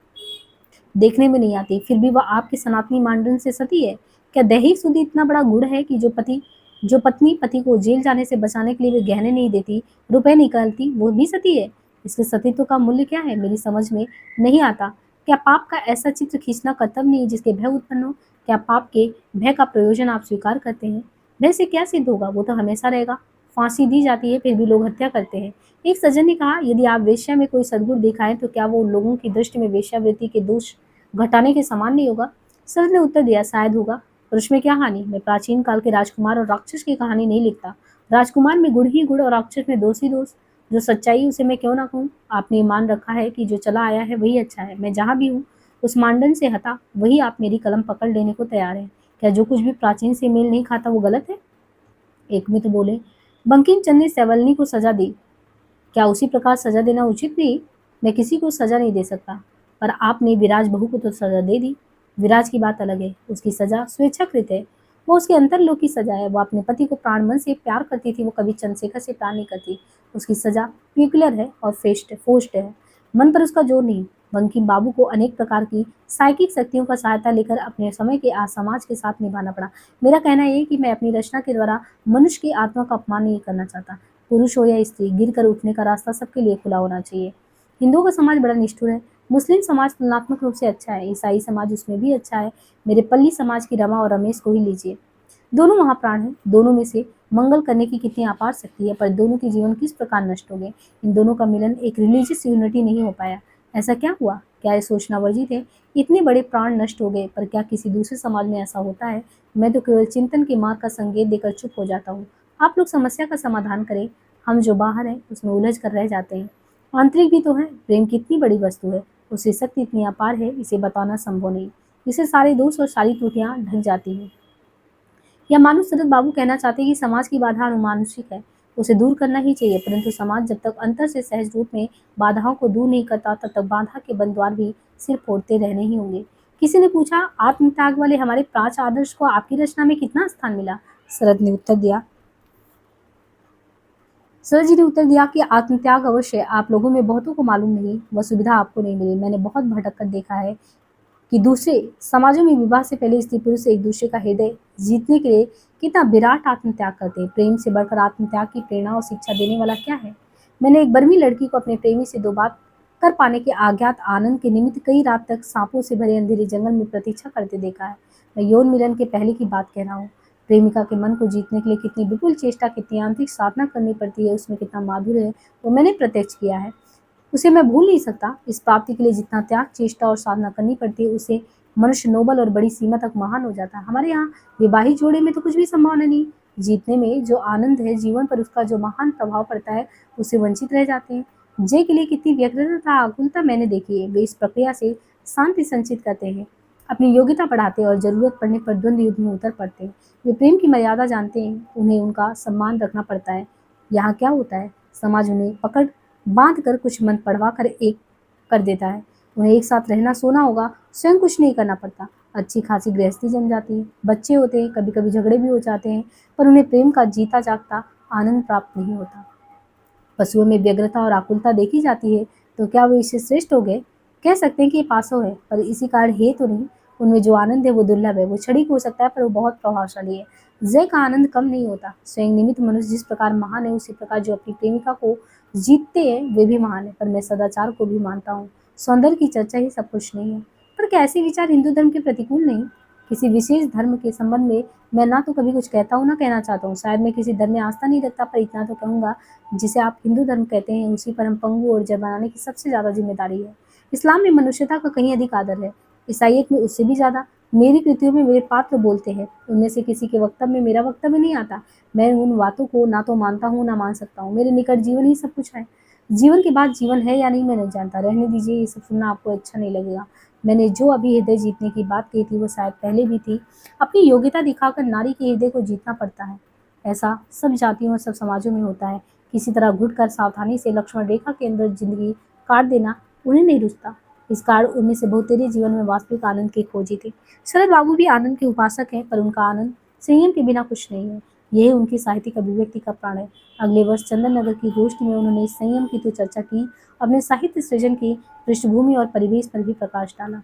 देखने में नहीं आती, फिर भी वह आपके सनातनी मांडन से सती है। क्या दैहिक शुद्धि इतना बड़ा गुण है कि जो पत्नी पति को जेल जाने से बचाने के लिए वे गहने नहीं देती, रुपए निकालती, वो भी सती है? इसके सतीत्व का मूल्य क्या है, मेरी समझ में नहीं आता। क्या पाप का ऐसा चित्र खींचना कर्तव्य नहीं जिसके भय उत्पन्न हो? क्या पाप के भय का प्रयोजन आप स्वीकार करते हैं? भय से क्या सिद्ध होगा, वो तो हमेशा रहेगा। फांसी दी जाती है, फिर भी लोग हत्या करते हैं। एक सज्जन ने कहा, यदि आप वेश्या में कोई सद्गुण दिखाएं तो क्या वो उन लोगों की दृष्टि में वेश्यावृत्ति के दोष घटाने के समान नहीं होगा? सर ने उत्तर दिया, शायद होगा, पर उसमें क्या हानि? मैं प्राचीन काल के राजकुमार और राक्षस की कहानी नहीं लिखता। राजकुमार में गुण ही गुण और राक्षस में दोष ही दोष। जो सच्चाई उसे मैं क्यों ना कहूँ? आपने मान रखा है कि जो चला आया है वही अच्छा है। मैं जहाँ भी हूँ उस मांडन से हटा वही आप मेरी कलम पकड़ लेने को तैयार है। क्या जो कुछ भी प्राचीन से मेल नहीं खाता वो गलत है? एक मित्र बोले, बंकिम चंद ने सैवलनी को सजा दी, क्या उसी प्रकार सजा देना उचित नहीं? मैं किसी को सजा नहीं दे सकता, पर आपने विराज बहू को तो सजा दे दी। विराज की बात अलग है, उसकी सजा स्वेच्छाकृत है, वो उसके अंतरलोक की सजा है। वो अपने पति को प्राण मन से प्यार करती थी, वो कभी चंद्रशेखर से प्यार नहीं करती। उसकी सजा प्यूकुलर है और फोर्स्ड है, मन पर उसका जोर नहीं। बंकिम बाबू को अनेक प्रकार की साइकिक शक्तियों का सहायता लेकर अपने समय के आज समाज के साथ निभाना पड़ा। मेरा कहना ये है कि मैं अपनी रचना के द्वारा मनुष्य की आत्मा का अपमान नहीं करना चाहता। पुरुष हो या स्त्री, गिर कर उठने का रास्ता सबके लिए खुला होना चाहिए। हिंदुओं का समाज बड़ा निष्ठुर है, मुस्लिम समाज तुलनात्मक रूप से अच्छा है, ईसाई समाज उसमें भी अच्छा है। मेरे पल्ली समाज की रमा और रमेश को ही लीजिए, दोनों महाप्राण हैं, दोनों में से मंगल करने की कितनी अपार शक्ति है, पर दोनों के जीवन किस प्रकार नष्ट हो गए। इन दोनों का मिलन एक रिलीजियस यूनिटी नहीं हो पाया। ऐसा क्या हुआ? क्या ये सोचना वर्जित है? इतने बड़े प्राण नष्ट हो गए, पर क्या किसी दूसरे समाज में ऐसा होता है? मैं तो केवल चिंतन के मार्ग का संकेत देकर चुप हो जाता हूँ। आप लोग समस्या का समाधान करें, हम जो बाहर हैं उसमें उलझ कर रह जाते हैं। आंतरिक भी तो है, प्रेम कितनी बड़ी वस्तु है, उसकी शक्ति इतनी अपार है, इसे बताना संभव नहीं। इसे सारे दोष और सारी त्रुटियां ढक जाती हैं। या मानो शरद बाबू कहना चाहते हैं कि समाज की बाधा अनुमानुषिक है, उसे दूर करना ही चाहिए, परंतु समाज जब तक अंतर से सहज रूप में बाधाओं को दूर नहीं करता, तब तक बाधा के बंद द्वार भी सिर फोड़ते रहने ही होंगे। किसी ने पूछा, आत्मत्याग वाले हमारे प्राच आदर्श को आपकी रचना में कितना स्थान मिला? शरद ने उत्तर दिया सर जी ने उत्तर दिया कि आत्मत्याग अवश्य आप लोगों में बहुतों को मालूम नहीं, वह सुविधा आपको नहीं मिली। मैंने बहुत भटक कर देखा है कि दूसरे समाजों में विवाह से पहले स्त्री पुरुष एक दूसरे का हृदय जीतने के लिए कितना विराट आत्मत्याग करते हैं। प्रेम से बढ़कर आत्मत्याग की प्रेरणा और शिक्षा देने वाला क्या है? मैंने एक बर्मी लड़की को अपने प्रेमी से दो बात कर पाने के अज्ञात आनंद के निमित्त कई रात तक सांपों से भरे अंधेरे जंगल में प्रतीक्षा करते देखा है। मैं यौन मिलन के पहले की बात कह रहा हूँ। प्रेमिका के मन को जीतने के लिए कितनी विपुल चेष्टा, कितनी आंतरिक साधना करनी पड़ती है, उसमें कितना माधुर्य है, वो मैंने प्रत्यक्ष किया है। उसे मैं भूल नहीं सकता। इस प्राप्ति के लिए जितना त्याग, चेष्टा और साधना करनी पड़ती है, उसे मनुष्य नोबल और बड़ी सीमा तक महान हो जाता है। हमारे यहाँ विवाहित जोड़े में तो कुछ भी संभावना नहीं। जीतने में जो आनंद है, जीवन पर उसका जो महान प्रभाव पड़ता है, उससे वंचित रह जाते हैं। जय के लिए कितनी व्यग्रता, आकुलता मैंने देखी है। वे इस प्रक्रिया से शांति संचित करते हैं, अपनी योग्यता बढ़ाते हैं और जरूरत पड़ने पर द्वंद्व युद्ध में उतर पड़ते हैं। वे प्रेम की मर्यादा जानते हैं, उन्हें उनका सम्मान रखना पड़ता है। यहाँ क्या होता है, समाज उन्हें पकड़ बांध कर कुछ मन पढ़वा कर एक कर देता है। उन्हें एक साथ रहना सोना होगा, स्वयं कुछ नहीं करना पड़ता। अच्छी खासी गृहस्थी जम जाती है, बच्चे होते हैं, कभी कभी झगड़े भी हो जाते हैं, पर उन्हें प्रेम का जीता जागता आनंद प्राप्त नहीं होता। पशुओं में व्यग्रता और आकुलता देखी जाती है, तो क्या वो इससे श्रेष्ठ हो गए? कह सकते हैं कि ये पासो है, पर इसी कारण है तो नहीं। उनमें जो आनंद है वो दुर्लभ है, वो क्षणिक हो सकता है, पर वो बहुत प्रभावशाली है। जय का आनंद कम नहीं होता। स्वयं निमित्त मनुष्य जिस प्रकार महान है, उसी प्रकार जो अपनी प्रेमिका को जीतते हैं वे भी महान है। पर मैं सदाचार को भी मानता हूँ, सौंदर्य की चर्चा ही सब कुछ नहीं है। पर क्या ऐसे विचार हिंदू धर्म के प्रतिकूल नहीं? किसी विशेष धर्म के संबंध में मैं ना तो कभी कुछ कहता हूँ ना कहना चाहता हूँ। शायद मैं किसी धर्म में आस्था नहीं रखता, पर इतना तो कहूँगा, जिसे आप हिंदू धर्म कहते हैं उसी पर हम पंगु और जय बनाने की सबसे ज़्यादा जिम्मेदारी है। इस्लाम में मनुष्यता का कहीं अधिक आदर है, ईसाइयत में उससे भी ज़्यादा। मेरी कृतियों में मेरे पात्र बोलते हैं, उनमें से किसी के वक्तव्य में मेरा वक्तव्य नहीं आता। मैं उन बातों को ना तो मानता हूँ ना मान सकता हूँ। मेरे निकट जीवन ही सब कुछ है। जीवन के बाद जीवन है या नहीं मैं नहीं जानता। रहने दीजिए, ये सब सुनना आपको अच्छा नहीं लगेगा। मैंने जो अभी हृदय जीतने की बात कही थी वो शायद पहले भी थी। अपनी योग्यता दिखाकर नारी के हृदय को जीतना पड़ता है। ऐसा सब जातियों और सब समाजों में होता है। किसी तरह घुट कर सावधानी से लक्ष्मण रेखा के अंदर जिंदगी काट देना उन्हें नहीं रुचता। इस कारण उनमें से बहुत तेरे जीवन में वास्तविक आनंद की खोजी थी। शरद बाबू भी आनंद के उपासक हैं, पर उनका आनंद संयम के बिना कुछ नहीं है। यही उनकी साहित्यिक अभिव्यक्ति का प्राण है। अगले वर्ष चंदन नगर की गोष्ठी में उन्होंने इस संयम की तो चर्चा की, अपने साहित्य सृजन की पृष्ठभूमि और परिवेश पर भी प्रकाश डाला।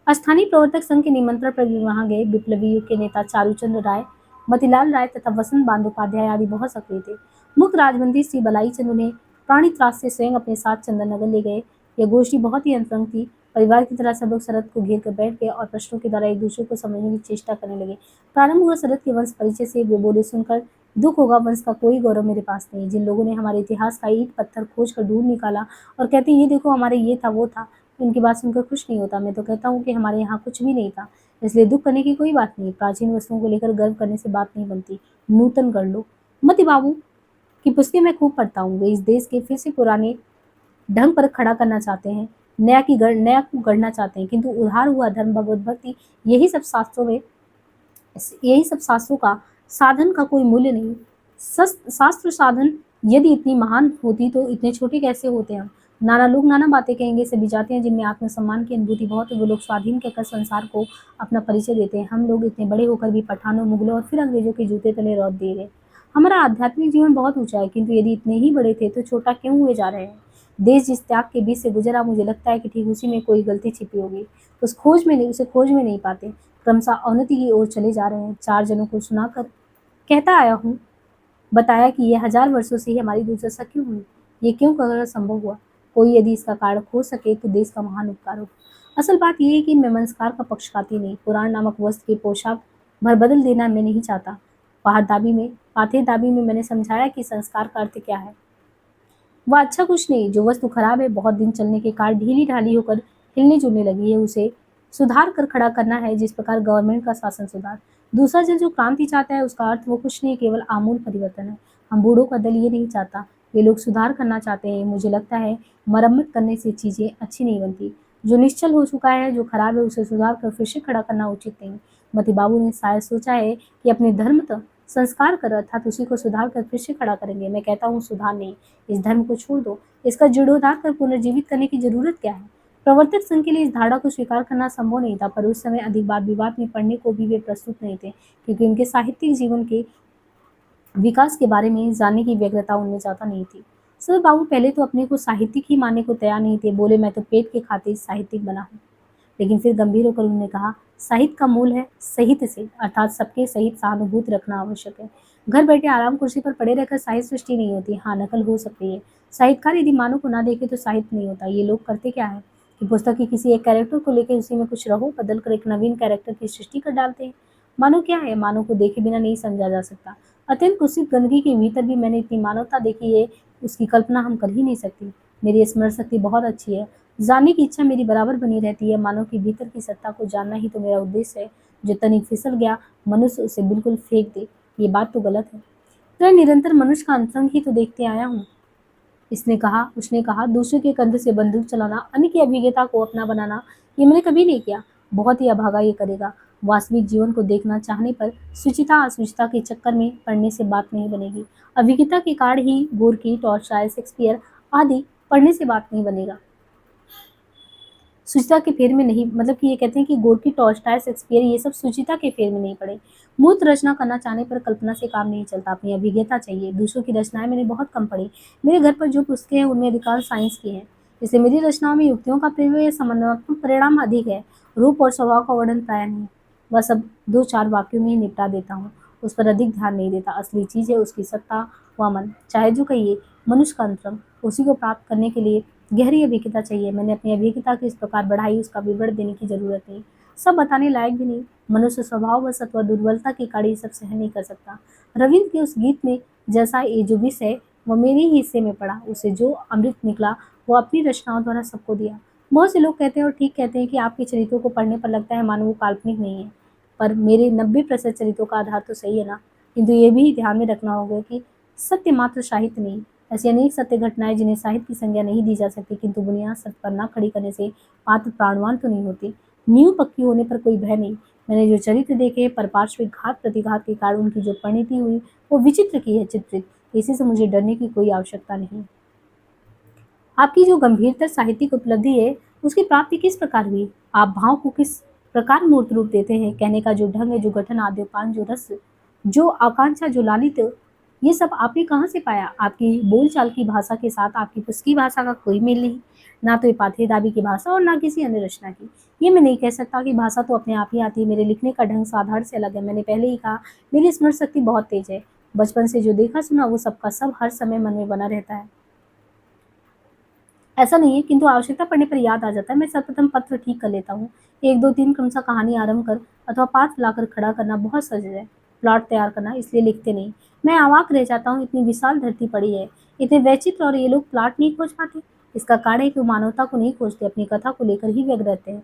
स्थानीय प्रवर्तक संघ के निमंत्रण पर भी वहां गए। विप्लवी युग के नेता चारूचंद्र राय, मतीलाल राय तथा वसंत बंदोपाध्याय आदि बहुत सक्रिय थे। मुख्य राजबंदी श्री बलाई चंद उन्हें प्राणी त्रास से स्वयं अपने साथ चंदन नगर ले गए। यह गोष्ठी बहुत ही अंतरंग थी। परिवार की तरह सब लोग शरद को घेर कर बैठ गए और प्रश्नों के द्वारा एक दूसरे को समझने की चेष्टा करने लगे। प्रारंभ हुआ शरद के वंश परिचय से। वे बोले, सुनकर दुख होगा, वंश का कोई गौरव मेरे पास नहीं। जिन लोगों ने हमारे इतिहास का ईंट पत्थर खोज कर ढूंढ निकाला और कहते ये देखो हमारे ये था वो था, उनकी बात सुनकर खुश नहीं होता। मैं तो कहता हूँ कि हमारे यहाँ कुछ भी नहीं था, इसलिए दुख करने की कोई बात नहीं। प्राचीन वस्तुओं को लेकर गर्व करने से बात नहीं बनती, नूतन कर लो। मती बाबू की पुस्तकें मैं खूब पढ़ता हूँ। वे इस देश के फिर से पुराने ढंग पर खड़ा करना चाहते हैं, नया को गढ़ना चाहते हैं, किंतु उधार हुआ धर्म, भगवत भक्ति, यही सब शास्त्रों का साधन का कोई मूल्य नहीं। शास्त्र साधन यदि इतनी महान होती तो इतने छोटे कैसे होते हम। नाना लोग नाना बातें कहेंगे। सभी जाते हैं जिनमें आत्मसम्मान की अनुभूति बहुत है, वो लोग स्वाधीन कहकर संसार को अपना परिचय देते हैं। हम लोग इतने बड़े होकर भी पठानों, मुगलों और फिर अंग्रेजों के जूते तले रौंद दिए गए। हमारा आध्यात्मिक जीवन बहुत ऊंचा है, किंतु यदि इतने ही बड़े थे तो छोटा क्यों हुए जा रहे हैं। देश जिस त्याग के बीच से गुजरा, मुझे लगता है कि ठीक उसी में कोई गलती छिपी होगी। उसे खोज में नहीं पाते, क्रमशः अवनति की ओर चले जा रहे हैं। 4 जनों को सुनाकर कहता आया हूँ, बताया कि यह 1000 वर्षों से ही हमारी दुर्दशा क्यों हुई, ये क्यों कर संभव हुआ। कोई यदि इसका कारण खोज सके तो देश का महान उपकार हो। असल बात यह है कि मैं संस्कार का पक्षपाती नहीं। पुराण नामक वस्त्र की पोशाक भर बदल देना मैं नहीं चाहता। पाथेर दाबी में मैंने समझाया कि संस्कार का अर्थ क्या है। वह अच्छा कुछ नहीं, जो वस्तु खराब है, बहुत दिन चलने के कारण ढीली ढाली होकर हिलने जुलने लगी है, उसे सुधार कर खड़ा करना है, जिस प्रकार गवर्नमेंट का शासन सुधार। दूसरा जन जो क्रांति चाहता है उसका अर्थ वो कुछ नहीं, केवल आमूल परिवर्तन है। हम बूढ़ों का दल ये नहीं चाहता, वे लोग सुधार करना चाहते हैं। मुझे लगता है मरम्मत करने से चीजें अच्छी नहीं बनती। जो निश्चल हो चुका है, जो खराब है, उसे सुधार कर फिर से खड़ा करना उचित नहीं। मती बाबू ने शायद सोचा है कि अपने धर्म संस्कार कर अर्थात उसी को सुधार कर फिर से खड़ा करेंगे। मैं कहता हूँ सुधार नहीं, इस धर्म को छोड़ दो। इसका जीर्णोद्धार कर पुनर्जीवित करने की जरूरत क्या है। प्रवर्तक संघ के लिए इस धारणा को स्वीकार करना संभव नहीं था, पर उस समय अधिक वाद विवाद में पढ़ने को भी वे प्रस्तुत नहीं थे, क्योंकि उनके साहित्यिक जीवन के विकास के बारे में जानने की व्यग्रता उनमें ज्यादा नहीं थी। सर बाबू पहले तो अपने को साहित्यिक ही मानने को तैयार नहीं थे। बोले, मैं तो पेट के खातिर साहित्यिक बना हूँ। लेकिन फिर गंभीर होकर उन्होंने कहा, साहित्य का मूल है सहित से, अर्थात सबके सहित सहानुभूति रखना आवश्यक है। घर बैठे आराम कुर्सी पर पड़े रहकर साहित्य सृष्टि नहीं होती। हाँ, नकल हो सकती है। साहित्यकार यदि मानव को ना देखे तो साहित्य नहीं होता। ये लोग करते क्या है कि पुस्तक के किसी एक कैरेक्टर को लेकर उसी में कुछ रहो बदल कर एक नवीन कैरेक्टर की सृष्टि कर डालते हैं। मानव क्या है, मानव को देखे बिना नहीं समझा जा सकता। अत्यंत कुत्सित गंदगी के भीतर भी मैंने इतनी मानवता देखी है, उसकी कल्पना हम कर ही नहीं सकती। मेरी स्मरण शक्ति बहुत अच्छी है, जानने की इच्छा मेरी बराबर बनी रहती है। मानव के भीतर की सत्ता को जानना ही तो मेरा उद्देश्य है। जो तनिक फिसल गया, मनुष्य उसे बिल्कुल फेंक दे, ये बात तो गलत है। तो मैं निरंतर मनुष्य का अंतरंग ही तो देखते आया हूँ। उसने कहा, दूसरे के कंधे से बंदूक चलाना, अन्य की अभिज्ञता को अपना बनाना, ये मैंने कभी नहीं किया। बहुत ही अभागा ये करेगा। वास्तविक जीवन को देखना चाहने पर सुचिता असुचिता के चक्कर में पड़ने से बात नहीं बनेगी। अभिज्ञता के कारण ही गोरकी, टॉलस्टॉय, शेक्सपियर आदि पढ़ने से बात नहीं बनेगा। सुचिता के फेर में नहीं, मतलब कि ये कहते हैं कि गोरकी, टॉलस्टॉय, शेक्सपियर ये सब सुचिता के फेर में नहीं पड़े। मूर्त रचना करना चाहने पर कल्पना से काम नहीं चलता, अपनी अभिज्ञता चाहिए। दूसरों की रचनाएं मैंने बहुत कम पढ़ी। मेरे घर पर जो पुस्तकें हैं उनमें अधिकांश साइंस की हैं, इसलिए मेरी रचनाओं में युक्तियों का प्रयोग या समन्वयात्मक परिणाम अधिक है। रूप और स्वभाव का वर्णन प्राय नहीं, वह सब 2-4 वाक्यों में ही निपटा देता हूँ। उस पर अधिक ध्यान नहीं देता। असली चीज है उसकी सत्ता व मन, चाहे जो कहिए, मनुष्य का अंतरंग। उसी को प्राप्त करने के लिए गहरी अभिज्ञता चाहिए। मैंने अपनी अभिज्ञता को इस प्रकार बढ़ाई, उसका विवरण देने की जरूरत नहीं, सब बताने लायक भी नहीं। मनुष्य स्वभाव बस अथवा दुर्बलता की कड़ी सब सहन नहीं कर सकता। रविंद्र के उस गीत में जैसा ये जो विष है वह मेरे ही हिस्से में पड़ा, उसे जो अमृत निकला वो अपनी रचनाओं द्वारा सबको दिया। बहुत से लोग कहते हैं और ठीक कहते हैं कि आपके चरित्रों को पढ़ने पर लगता है मानो वो काल्पनिक नहीं है, पर मेरे 90% चरित्रों का आधार तो सही है ना। किंतु ये भी ध्यान में रखना होगा कि सत्य मात्र साहित्य नहीं, ऐसी अनेक सत्य घटनाएं जिन्हें साहित्य की संज्ञा नहीं दी जा सकती, किंतु बुनियाद सत्य पर न खड़ी करने से पात्र प्राणवान तो नहीं होते। नींव पक्की होने पर कोई भय नहीं। मैंने जो चरित्र देखे पर पार्श्विक घात प्रतिघात के कारण उनकी जो परिणति हुई वो विचित्र की है चित्रित, इसी से मुझे डरने की कोई आवश्यकता नहीं। आपकी जो गंभीरतर साहित्यिक उपलब्धि है, उसकी प्राप्ति किस प्रकार हुई? आप भाव को किस प्रकार मूर्त रूप देते हैं? कहने का जो ढंग है, जो गठन, आद्योपान, जो रस, जो आकांक्षा, जो लालित्य, ये सब आपने कहाँ से पाया? आपकी बोलचाल की भाषा के साथ आपकी पुस्तकी भाषा का कोई मेल नहीं। ना तो ये पाथेदाबी की भाषा और ना किसी अन्य रचना की। ये मैं नहीं कह सकता कि भाषा तो अपने आप ही आती है। मेरे लिखने का ढंग साधारण से अलग है। मैंने पहले ही कहा, मेरी स्मरण शक्ति बहुत तेज है। बचपन से जो देखा सुना वो सबका सब हर समय मन में बना रहता है। ऐसा नहीं है, किंतु आवश्यकता पड़ने पर याद आ जाता है। मैं सर्वप्रथम पत्र ठीक कर लेता हूँ। 1, 2, 3 क्रमशः कहानी आरंभ कर अथवा पात्र लाकर खड़ा करना बहुत सहज है। प्लॉट तैयार करना इसलिए लिखते नहीं। मैं अवाक रह जाता हूँ, इतनी विशाल धरती पड़ी है, इतने वैचित्र, और ये लोग प्लॉट नहीं खोज पाते। इसका कारण है कि वो मानवता को नहीं खोजते, अपनी कथा को लेकर ही व्यग्र रहते हैं।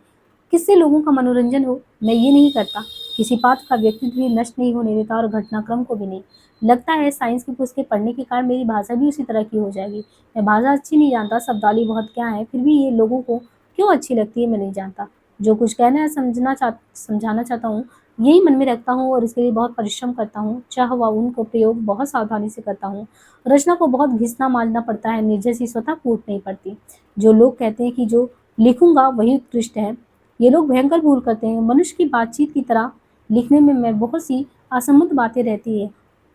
किससे लोगों का मनोरंजन हो, मैं ये नहीं करता। किसी पात्र का व्यक्तित्व भी नष्ट नहीं होने देता और घटनाक्रम को भी नहीं। लगता है साइंस की पुस्तकें पढ़ने के कारण मेरी भाषा भी उसी तरह की हो जाएगी। मैं भाषा अच्छी नहीं जानता, शब्दावली बहुत क्या है, फिर भी ये लोगों को क्यों अच्छी लगती है मैं नहीं जानता। जो कुछ कहना है समझाना चाहता हूँ, यही मन में रखता हूँ और इसके लिए बहुत परिश्रम करता हूँ। चाह व उनको प्रयोग बहुत सावधानी से करता हूँ। रचना को बहुत घिसना मांझना पड़ता है, निर्जर सी स्वतः फूट नहीं पड़ती। जो लोग कहते हैं कि जो लिखूंगा वही उत्कृष्ट है, ये लोग भयंकर भूल करते हैं। मनुष्य की बातचीत की तरह लिखने में मैं बहुत सी असम्मत बातें रहती है,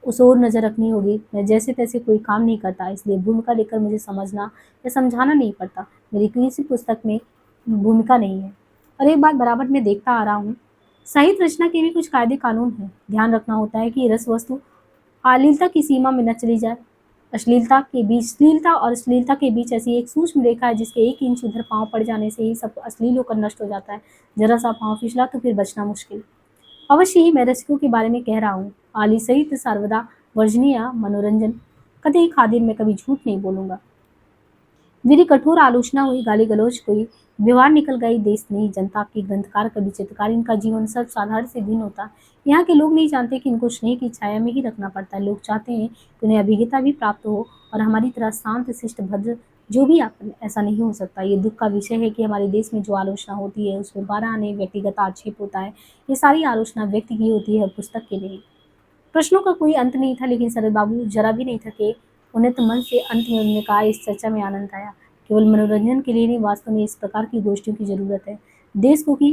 उस ओर नज़र रखनी होगी। मैं जैसे तैसे कोई काम नहीं करता, इसलिए भूमिका लेकर मुझे समझना या समझाना नहीं पड़ता। मेरी किसी पुस्तक में भूमिका नहीं है। और एक बात बराबर मैं देखता आ रहा हूँ, साहित्य रचना के भी कुछ कायदे कानून हैं। ध्यान रखना होता है कि रस वस्तु अश्लीलता की सीमा में न चली जाए। श्लीलता और अश्लीलता के बीच ऐसी एक सूक्ष्म रेखा है जिसके 1 इंच उधर पाँव पड़ जाने से ही सब अश्लील होकर नष्ट हो जाता है। जरा सा पाँव फिसला तो फिर बचना मुश्किल। अवश्य ही मैं रसिकों के बारे में कह रहा हूँ। आली सहित सर्वदा वर्जनीय मनोरंजन, कतई खादिर में कभी झूठ नहीं बोलूंगा। मेरी कठोर आलोचना हुई, गाली गलौज हुई, व्यवहार निकल गई, देश नहीं जनता की ग्रंथकार कभी चित्रकार, इनका जीवन सर्व साधारण से भिन्न होता। यहाँ के लोग नहीं जानते कि इनको स्नेह की छाया में ही रखना पड़ता है। लोग चाहते हैं कि उन्हें अभिज्ञता भी प्राप्त हो और हमारी तरह शांत शिष्ट भद्र जो भी आप, ऐसा नहीं हो सकता। ये दुख का विषय है कि हमारे देश में जो आलोचना होती है उसमें 12 आने व्यक्तिगत आक्षेप होता है। ये सारी आलोचना व्यक्ति की होती है, पुस्तक के लिए। प्रश्नों का कोई अंत नहीं था, लेकिन शरद बाबू जरा भी नहीं थके। उन्हें तो मन से अंत में उन्होंने कहा, इस चर्चा में आनंद आया। केवल मनोरंजन के लिए नहीं, वास्तव में इस प्रकार की गोष्ठियों की जरूरत है। देश को कि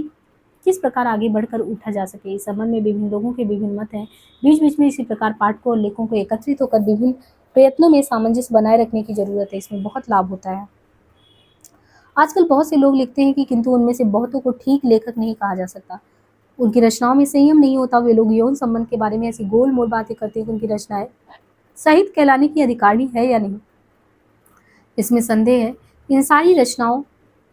किस प्रकार आगे बढ़कर उठा जा सके, इस संबंध में विभिन्न लोगों के विभिन्न मत हैं। बीच बीच में इसी प्रकार पाठकों और लेखकों को एकत्रित होकर विभिन्न प्रयत्नों में सामंजस्य बनाए रखने की जरूरत है। इसमें बहुत लाभ होता है। आजकल बहुत से लोग लिखते हैं कि, किंतु उनमें से बहुतों को ठीक लेखक नहीं कहा जा सकता। उनकी रचनाओं में संयम नहीं होता। वे लोग यौन संबंध के बारे में ऐसी गोल मोल बातें करते हैं कि उनकी रचनाएं साहित्य कहलाने की अधिकारी है या नहीं, इसमें संदेह है। इन सारी रचनाओं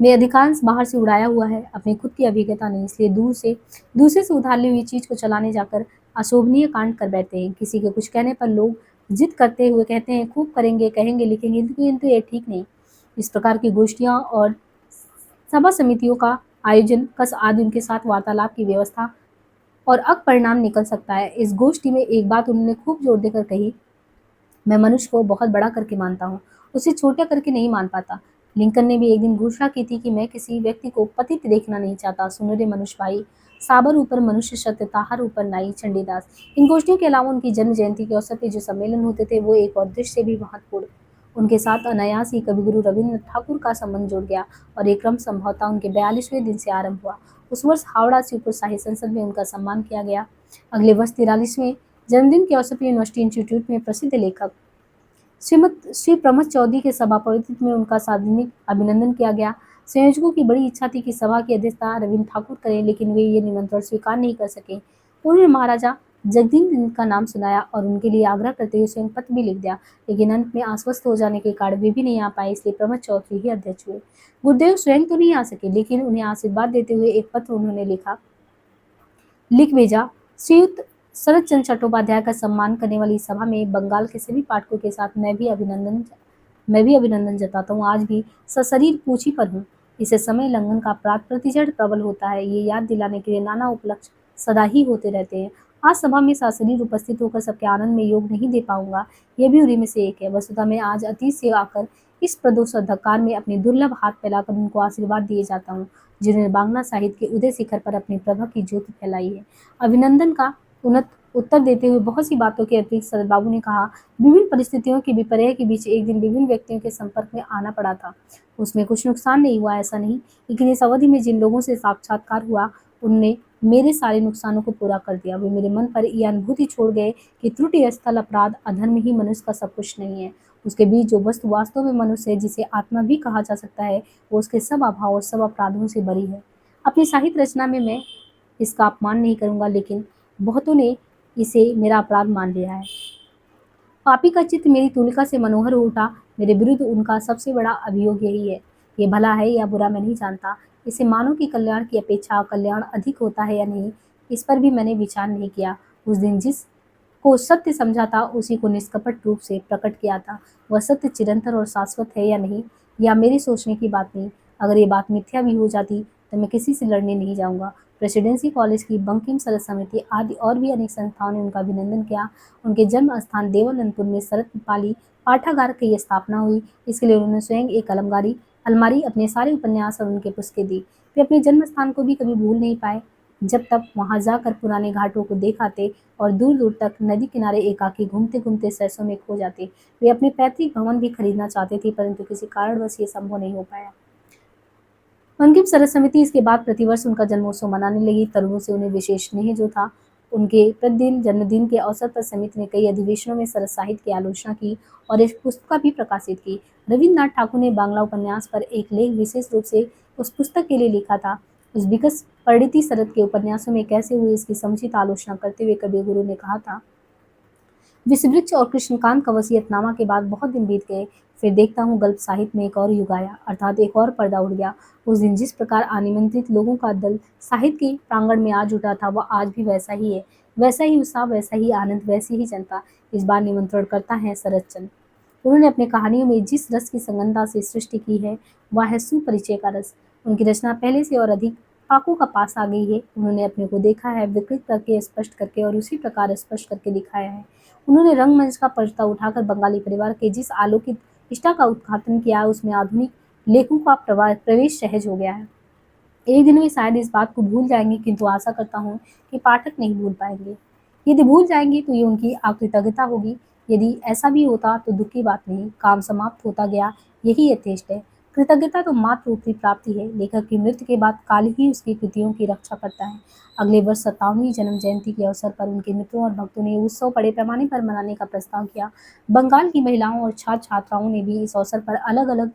में अधिकांश बाहर से उड़ाया हुआ है, अपनी खुद की अभिज्ञता नहीं, इसलिए दूसरे से उधार ली हुई चीज को चलाने जाकर अशोभनीय कांड कर बैठते हैं। किसी के कुछ कहने पर लोग जिद करते हुए कहते हैं, खूब करेंगे, कहेंगे, लिखेंगे, किंतु ये ठीक नहीं। इस प्रकार की गोष्ठियां और सभा समितियों का आयोजन, कस आदि उनके साथ वार्तालाप की व्यवस्था और अब परिणाम निकल सकता है। इस गोष्ठी में एक बात उन्होंने खूब जोर देकर कही, मैं मनुष्य को बहुत बड़ा करके मानता हूँ, उसे छोटा करके नहीं मान पाता। लिंकन ने भी एक दिन घोषणा की थी कि मैं किसी व्यक्ति को पतित देखना नहीं चाहता। सुनो रे मनुष्य भाई, साबर ऊपर मनुष्य सत्य, ताहर ऊपर नाई चंडीदास। इन गोष्ठियों के अलावा उनकी जन्म जयंती के अवसर पर जो सम्मेलन होते थे वो एक और दृश्य से भी महत्वपूर्ण। उनके साथ अनायास ही कविगुरु रविन्द्रनाथ ठाकुर का संबंध जुड़ गया और एक क्रम संभवतः उनके 42वें दिन से आरंभ हुआ। उस वर्ष हावड़ा शिवपुर साहित्य संसद में उनका सम्मान किया गया। अगले वर्ष 43वें जन्मदिन के अवसर पर यूनिवर्सिटी इंस्टीट्यूट में प्रसिद्ध लेखक श्री प्रमथ चौधरी के सभापतित्व में उनका सार्वजनिक अभिनंदन किया गया। संयोजकों की बड़ी इच्छा थी कि सभा की अध्यक्षता रविन्द्र ठाकुर करें, लेकिन वे ये निमंत्रण स्वीकार नहीं कर सके। उन्होंने महाराजा जगदीन का नाम सुनाया और उनके लिए आग्रह करते हुए स्वयं पत्र भी लिख दिया, लेकिन अंत में आश्वस्त हो जाने के कारण वे भी नहीं आ पाए, इसलिए प्रमथ चौधरी ही अध्यक्ष हुए। गुरुदेव स्वयं तो नहीं आ सके, लेकिन उन्हें आशीर्वाद देते हुए एक पत्र उन्होंने लिख भेजा। श्रीयुत शरद चंद्र चट्टोपाध्याय का सम्मान करने वाली सभा में बंगाल के सभी पाठकों के साथ मैं भी अभिनंदन जताता हूँ। आज भी सशरीर पूछी पर हूँ। इससे समय लंघन का अपराध प्रतिशत प्रबल होता है। ये याद दिलाने के लिए नाना उपलक्ष्य सदा ही होते रहते हैं। आज सभा में सशरीर उपस्थित होकर सबके आनंद में योग नहीं दे पाऊंगा, ये भी उन्हीं में से एक है। वस्तुतः मैं आज अतीत से आकर इस प्रदोष अंधकार में अपने दुर्लभ हाथ फैलाकर उनको आशीर्वाद दिए जाता हूँ, जिन्होंने बांग्ला साहित्य के उदय शिखर पर अपनी प्रभा की ज्योति फैलाई है। अभिनंदन का उन्नत उत्तर देते हुए बहुत सी बातों के अतिरिक्त शरद बाबू ने कहा, विभिन्न परिस्थितियों की विपर्य के बीच एक दिन विभिन्न व्यक्तियों के संपर्क में आना पड़ा था। उसमें कुछ नुकसान नहीं हुआ, ऐसा नहीं, लेकिन इस अवधि में जिन लोगों से साक्षात्कार हुआ उनने मेरे सारे नुकसानों को पूरा कर दिया। वे मेरे मन पर यह अनुभूति छोड़ गए कि त्रुटि, स्थल, अपराध, अधर्म ही मनुष्य का सब कुछ नहीं है। उसके बीच जो वस्तु वास्तव में मनुष्य है, जिसे आत्मा भी कहा जा सकता है, वो उसके सब अभाव और सब अपराधों से बरी है। अपनी साहित्य रचना में मैं इसका अपमान नहीं करूंगा, लेकिन बहुतों ने इसे मेरा अपराध मान लिया है। पापी का चित्त मेरी तुलिका से मनोहर हो उठा। मेरे विरुद्ध उनका सबसे बड़ा अभियोग यही है। ये भला है या बुरा मैं नहीं जानता, इसे मानव की कल्याण की अपेक्षा कल्याण अधिक होता है या नहीं, इस पर भी मैंने विचार नहीं किया। उस दिन जिस को सत्य समझा था, उसी को निष्कपट रूप से प्रकट किया था। वह सत्य चिरंतर और शाश्वत है या नहीं, या मेरी सोचने की बात नहीं। अगर ये बात मिथ्या भी हो जाती तो मैं किसी से लड़ने नहीं जाऊंगा। प्रेसिडेंसी कॉलेज की बंकिम सरस समिति आदि और भी अनेक संस्थाओं ने उनका अभिनंदन किया। उनके जन्म स्थान देवानंदपुर में शरद पाली पाठागार की स्थापना हुई। इसके लिए उन्होंने स्वयं एक अलमारी अपने सारे उपन्यास और उनके पुस्तकें दी। वे अपने जन्म स्थान को भी कभी भूल नहीं पाए। जब तक वहां जाकर पुराने घाटों को देखाते और दूर दूर तक नदी किनारे एकाकी घूमते घूमते सरसों में खो जाते। वे अपने पैतृक भवन भी खरीदना चाहते थे, परंतु किसी कारणवश ये संभव नहीं हो पाया। बंकिम सरस समिति इसके बाद प्रतिवर्ष उनका जन्मोत्सव मनाने लगी। तरुणों से उन्हें विशेष स्नेह जो था, उनके प्रतिदिन जन्मदिन के अवसर पर समिति ने कई अधिवेशनों में सरस साहित्य की आलोचना की और एक पुस्तिका भी प्रकाशित की। रविन्द्रनाथ ठाकुर ने बांग्ला उपन्यास पर एक लेख विशेष रूप से उस पुस्तक के लिए लिखा था। उस विकस परिणति शरद के उपन्यासों में कैसे हुई, इसकी समुचित आलोचना करते हुए कवि गुरु ने कहा था, विषवृक्ष और कृष्णकांत का वसीयतनामा के बाद बहुत दिन बीत गए। फिर देखता हूँ गल्प साहित्य में एक और युग आया, अर्थात एक और पर्दा उड़ गया। उस दिन जिस प्रकार आनिमंत्रित लोगों का दल साहित्य के प्रांगण में आ जुटा था, वह आज भी वैसा ही है। वैसा ही उत्साह, वैसा ही आनंद, वैसी ही जनता। इस बार निमंत्रण करता है शरद चंद्र। उन्होंने अपनी कहानियों में जिस रस की संगनता से सृष्टि की है, वह है सुपरिचय का रस। उनकी रचना पहले से और अधिक पाकों का पास आ गई है। उन्होंने अपने को देखा है, विकृत करके, स्पष्ट करके और उसी प्रकार स्पष्ट करके दिखाया है। उन्होंने रंगमंच का पर्दा उठाकर बंगाली परिवार के जिस आलोकित निष्ठा का उद्घाटन किया, उसमें आधुनिक लेखों का प्रवेश सहज हो गया है। एक दिन वे शायद इस बात को भूल जाएंगे, किंतु आशा करता हूँ कि पाठक नहीं भूल पाएंगे। यदि भूल जाएंगे तो ये उनकी अकृतज्ञता होगी। यदि ऐसा भी होता तो दुख की बात नहीं, काम समाप्त होता गया, यही यथेष्ट है। कृतज्ञता तो मात्र ऊपरी प्राप्ति है। लेखक की मृत्यु के बाद काल ही उसकी कृतियों की रक्षा करता है। अगले वर्ष 57वीं जन्म जयंती के अवसर पर उनके मित्रों और भक्तों ने उत्सव बड़े पैमाने पर मनाने का प्रस्ताव किया। बंगाल की महिलाओं और छात्र छात्राओं ने भी इस अवसर पर अलग अलग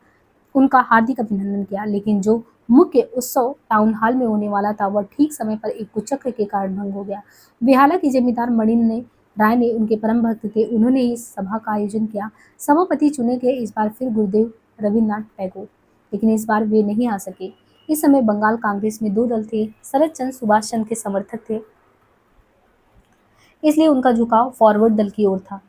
उनका हार्दिक अभिनंदन किया, लेकिन जो मुख्य उत्सव टाउन हॉल में होने वाला था, वह ठीक समय पर एक कुचक्र के कारण भंग हो गया। बेहाला के जमींदार मणिन राय ने उनके परम भक्त थे, उन्होंने इस सभा का आयोजन किया। सभापति चुने गए इस बार फिर गुरुदेव रविन्द्रनाथ टैगोर, लेकिन इस बार वे नहीं आ सके। इस समय बंगाल कांग्रेस में दो दल थे। शरद चंद्र सुभाष चंद्र के समर्थक थे, इसलिए उनका झुकाव फॉरवर्ड दल की ओर था।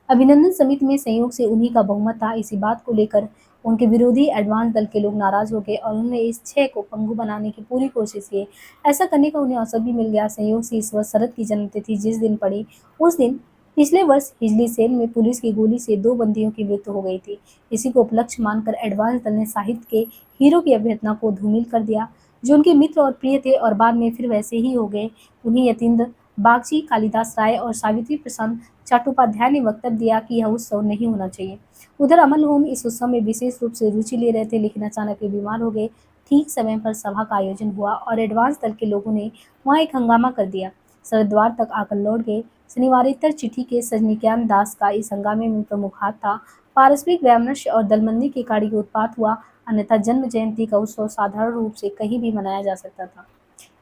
अभिनंदन समिति में संयोग से उन्हीं का बहुमत था। इसी बात को लेकर उनके विरोधी एडवांस दल के लोग नाराज हो गए और उन्होंने इस छह को पंगु बनाने की पूरी कोशिश की। ऐसा करने का उन्हें अवसर भी मिल गया। संयोग से इस वर्ष शरद की जन्मतिथि जिस दिन पड़ी, उस दिन पिछले वर्ष हिजली सेल में पुलिस की गोली से 2 बंदियों की मृत्यु हो गई थी। इसी को उपलक्ष्य मानकर एडवांस दल ने साहित्य के हीरो की अभ्यर्थना को धूमिल कर दिया, जो उनके मित्र और प्रिय थे और बाद में फिर वैसे ही हो गए। उन्हीं यतीन्द्र बागची, कालिदास राय और सावित्री प्रसाद चट्टोपाध्याय ने वक्तव्य दिया कि यह उत्सव नहीं होना चाहिए। उधर अमल होम इस उत्सव में विशेष रूप से रुचि ले रहे थे, लेकिन अचानक वे बीमार हो गए। ठीक समय पर सभा का आयोजन हुआ और एडवांस दल के लोगों ने वहां एक हंगामा कर दिया। शरद द्वार तक आकर लौट गए। शनिवारेतर चिट्ठी के सजनीकांत दास का इस हंगामे में प्रमुख हाथ था। पारस्परिक वैमनस्य और दलबंदी के कारण उत्पात हुआ, अन्यथा जन्म जयंती का उत्सव साधारण रूप से कहीं भी मनाया जा सकता था,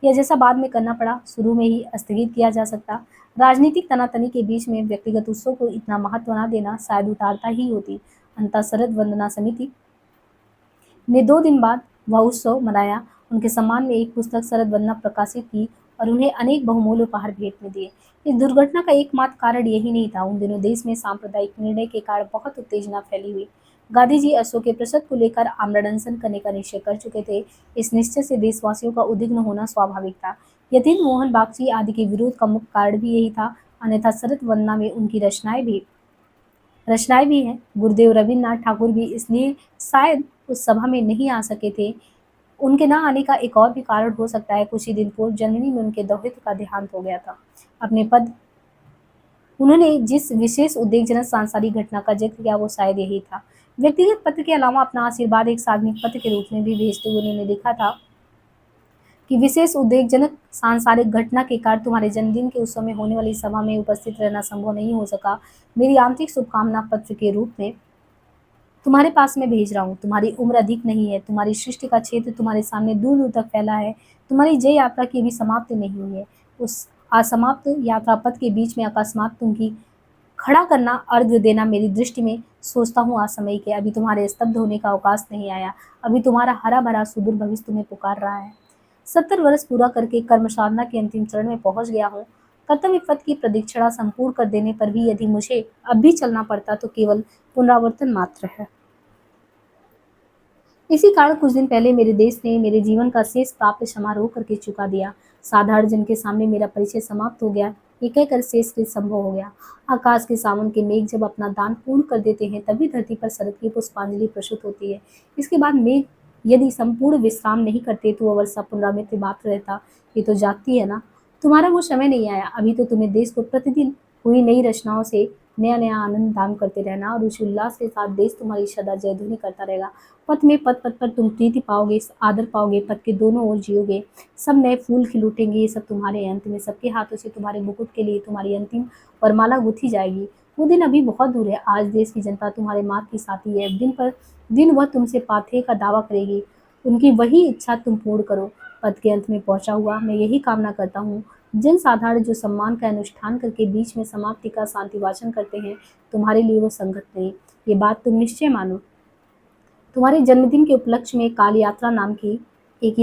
या जैसा बाद में करना पड़ा, शुरू में ही स्थगित किया जा सकता। राजनीतिक तनातनी के बीच में व्यक्तिगत उत्सव को इतना महत्व न देना शायद उदारता ही होती। अंततः शरद वंदना समिति ने 2 दिन बाद वह उत्सव मनाया। उनके सम्मान में एक पुस्तक शरद वंदना प्रकाशित की और उन्हें अनेक बहुमूल्य उपहार भेंट में दिए। इस दुर्घटना का एकमात्र कारण यही नहीं था। उन दिनों देश में सांप्रदायिक निर्णय के कारण बहुत उत्तेजना फैली हुई। गांधी जी अशोक के प्रसद को लेकर आमरण अनशन करने का निश्चय कर चुके थे। इस निश्चय से देशवासियों का उद्विग्न होना स्वाभाविक था। यतीन्द्र मोहन बागची आदि के विरोध का मुख्य कारण भी यही था। अन्यथा शरत वंदना में उनकी रचनाएं भी हैं। गुरुदेव रविन्द्रनाथ ठाकुर भी इसलिए शायद उस सभा में नहीं आ सके थे। उनके ना आने का एक और भी कारण हो सकता है, कुछ ही दिन पूर्व जनवरी में उनके दोहित्र का देहांत हो गया था। अपने पद उन्होंने जिस विशेष उद्वेगजनक सांसारिक घटना का जिक्र किया वो शायद यही था। व्यक्तिगत पत्र के अलावा अपना आशीर्वाद एक सार्वजनिक पत्र के रूप में भी भेजते हुए उन्होंने लिखा था कि विशेष उद्वेगजनक सांसारिक घटना के कारण तुम्हारे जन्मदिन के उस समय होने वाली सभा में उपस्थित रहना संभव नहीं हो सका। मेरी आंतरिक शुभकामना पत्र के रूप में तुम्हारे पास मैं भेज रहा हूँ। तुम्हारी उम्र अधिक नहीं है, तुम्हारी सृष्टि का क्षेत्र तुम्हारे सामने दूर दूर तक फैला है। तुम्हारी जय यात्रा की अभी समाप्ति नहीं हुई है। उस असमाप्त यात्रा पथ के बीच में अकस्मात तुमकी खड़ा करना, अर्घ्य देना मेरी दृष्टि में सोचता हूँ असमय के। अभी तुम्हारे स्तब्ध होने का अवकाश नहीं आया। अभी तुम्हारा हरा भरा सुदूर भविष्य तुम्हें पुकार रहा है। 70 वर्ष पूरा करके कर्म साधना के अंतिम चरण में पहुंच गया हूँ। कर्तव्य पथ की प्रदक्षिणा संपूर्ण कर देने पर भी यदि मुझे अब भी चलना पड़ता तो केवल पुनरावर्तन मात्र है। इसी कारण कुछ दिन पहले मेरे देश ने मेरे जीवन का शेष प्राप्त समारोह करके चुका दिया। साधारण जन के सामने मेरा परिचय समाप्त हो गया। ये कहकर शेष कृत संभव हो गया। आकाश के सावन के मेघ जब अपना दान पूर्ण कर देते हैं तभी धरती पर शरद की पुष्पांजलि प्रस्तुत होती है। इसके बाद मेघ यदि संपूर्ण विश्राम नहीं करते तो वह वर्षा पुनरावृत्ति मात्र रहता। ये तो जागती है ना। तुम्हारा वो समय नहीं आया। अभी तो तुम्हें देश को प्रतिदिन हुई नई रचनाओं से नया नया आनंद दान करते रहना और उस उल्लास के साथ देश तुम्हारी सदा जयध्वनि करता रहेगा। पथ में पथ पथ पर तुम प्रीति पाओगे, आदर पाओगे, पथ के दोनों ओर जियोगे। सब नए फूल खिल उठेंगे। ये सब तुम्हारे अंत में सबके हाथों से तुम्हारे मुकुट के लिए तुम्हारी अंतिम वरमाला गुथी जाएगी। वो दिन अभी बहुत दूर है। आज देश की जनता तुम्हारे मार्ग की साथी है। दिन पर दिन वह तुमसे पाथे का दावा करेगी। उनकी वही इच्छा तुम पूर्ण करो। पद के अंत में पहुंचा हुआ मैं यही कामना करता हूँ। जन साधारण जो सम्मान का अनुष्ठान करके बीच में समाप्ति का शांति वाचन करते हैं, तुम्हारे लिए वो संगत नहीं। ये बात तुम निश्चय मानो। तुम्हारे जन्मदिन के उपलक्ष्य में काल यात्रा नाम की एक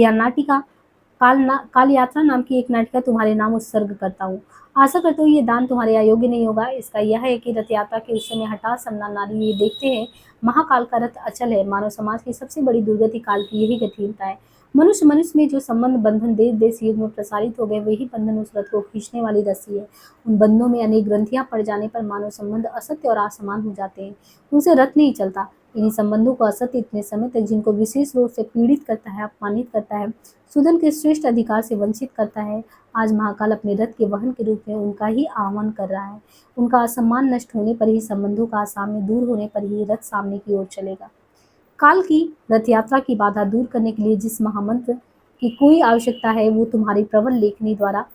नाटिका तुम्हारे नाम उत्सर्ग करता हूँ। आशा करता हूँ ये दान तुम्हारे अयोग्य नहीं होगा। इसका यह है कि रथ यात्रा के उस समय हठात सम्मान नारी ये देखते हैं महाकाल का रथ अचल है। मानव समाज की सबसे बड़ी दुर्गति काल की यही गतिहीनता है। मनुष्य मनुष्य में जो संबंध बंधन देश देश युग में प्रसारित हो गए वही बंधन उस रथ को खींचने वाली रस्सी है। उन बंधनों में अनेक ग्रंथियां पड़ जाने पर मानव संबंध असत्य और असमान हो जाते हैं। उनसे रथ नहीं चलता। इन्हीं संबंधों को असत्य इतने समय तक जिनको विशेष रूप से पीड़ित करता है, अपमानित करता है, सुधन के श्रेष्ठ अधिकार से वंचित करता है। आज महाकाल अपने रथ के वाहन के रूप में उनका ही आह्वान कर रहा है। उनका असम्मान नष्ट होने पर ही, संबंधों का सामने दूर होने पर ही रथ सामने की ओर चलेगा। काल की रथ यात्रा की बाधा दूर करने के लिए जिस महामंत्र की कोई आवश्यकता है वो तुम्हारी प्रबल लेखनी द्वारा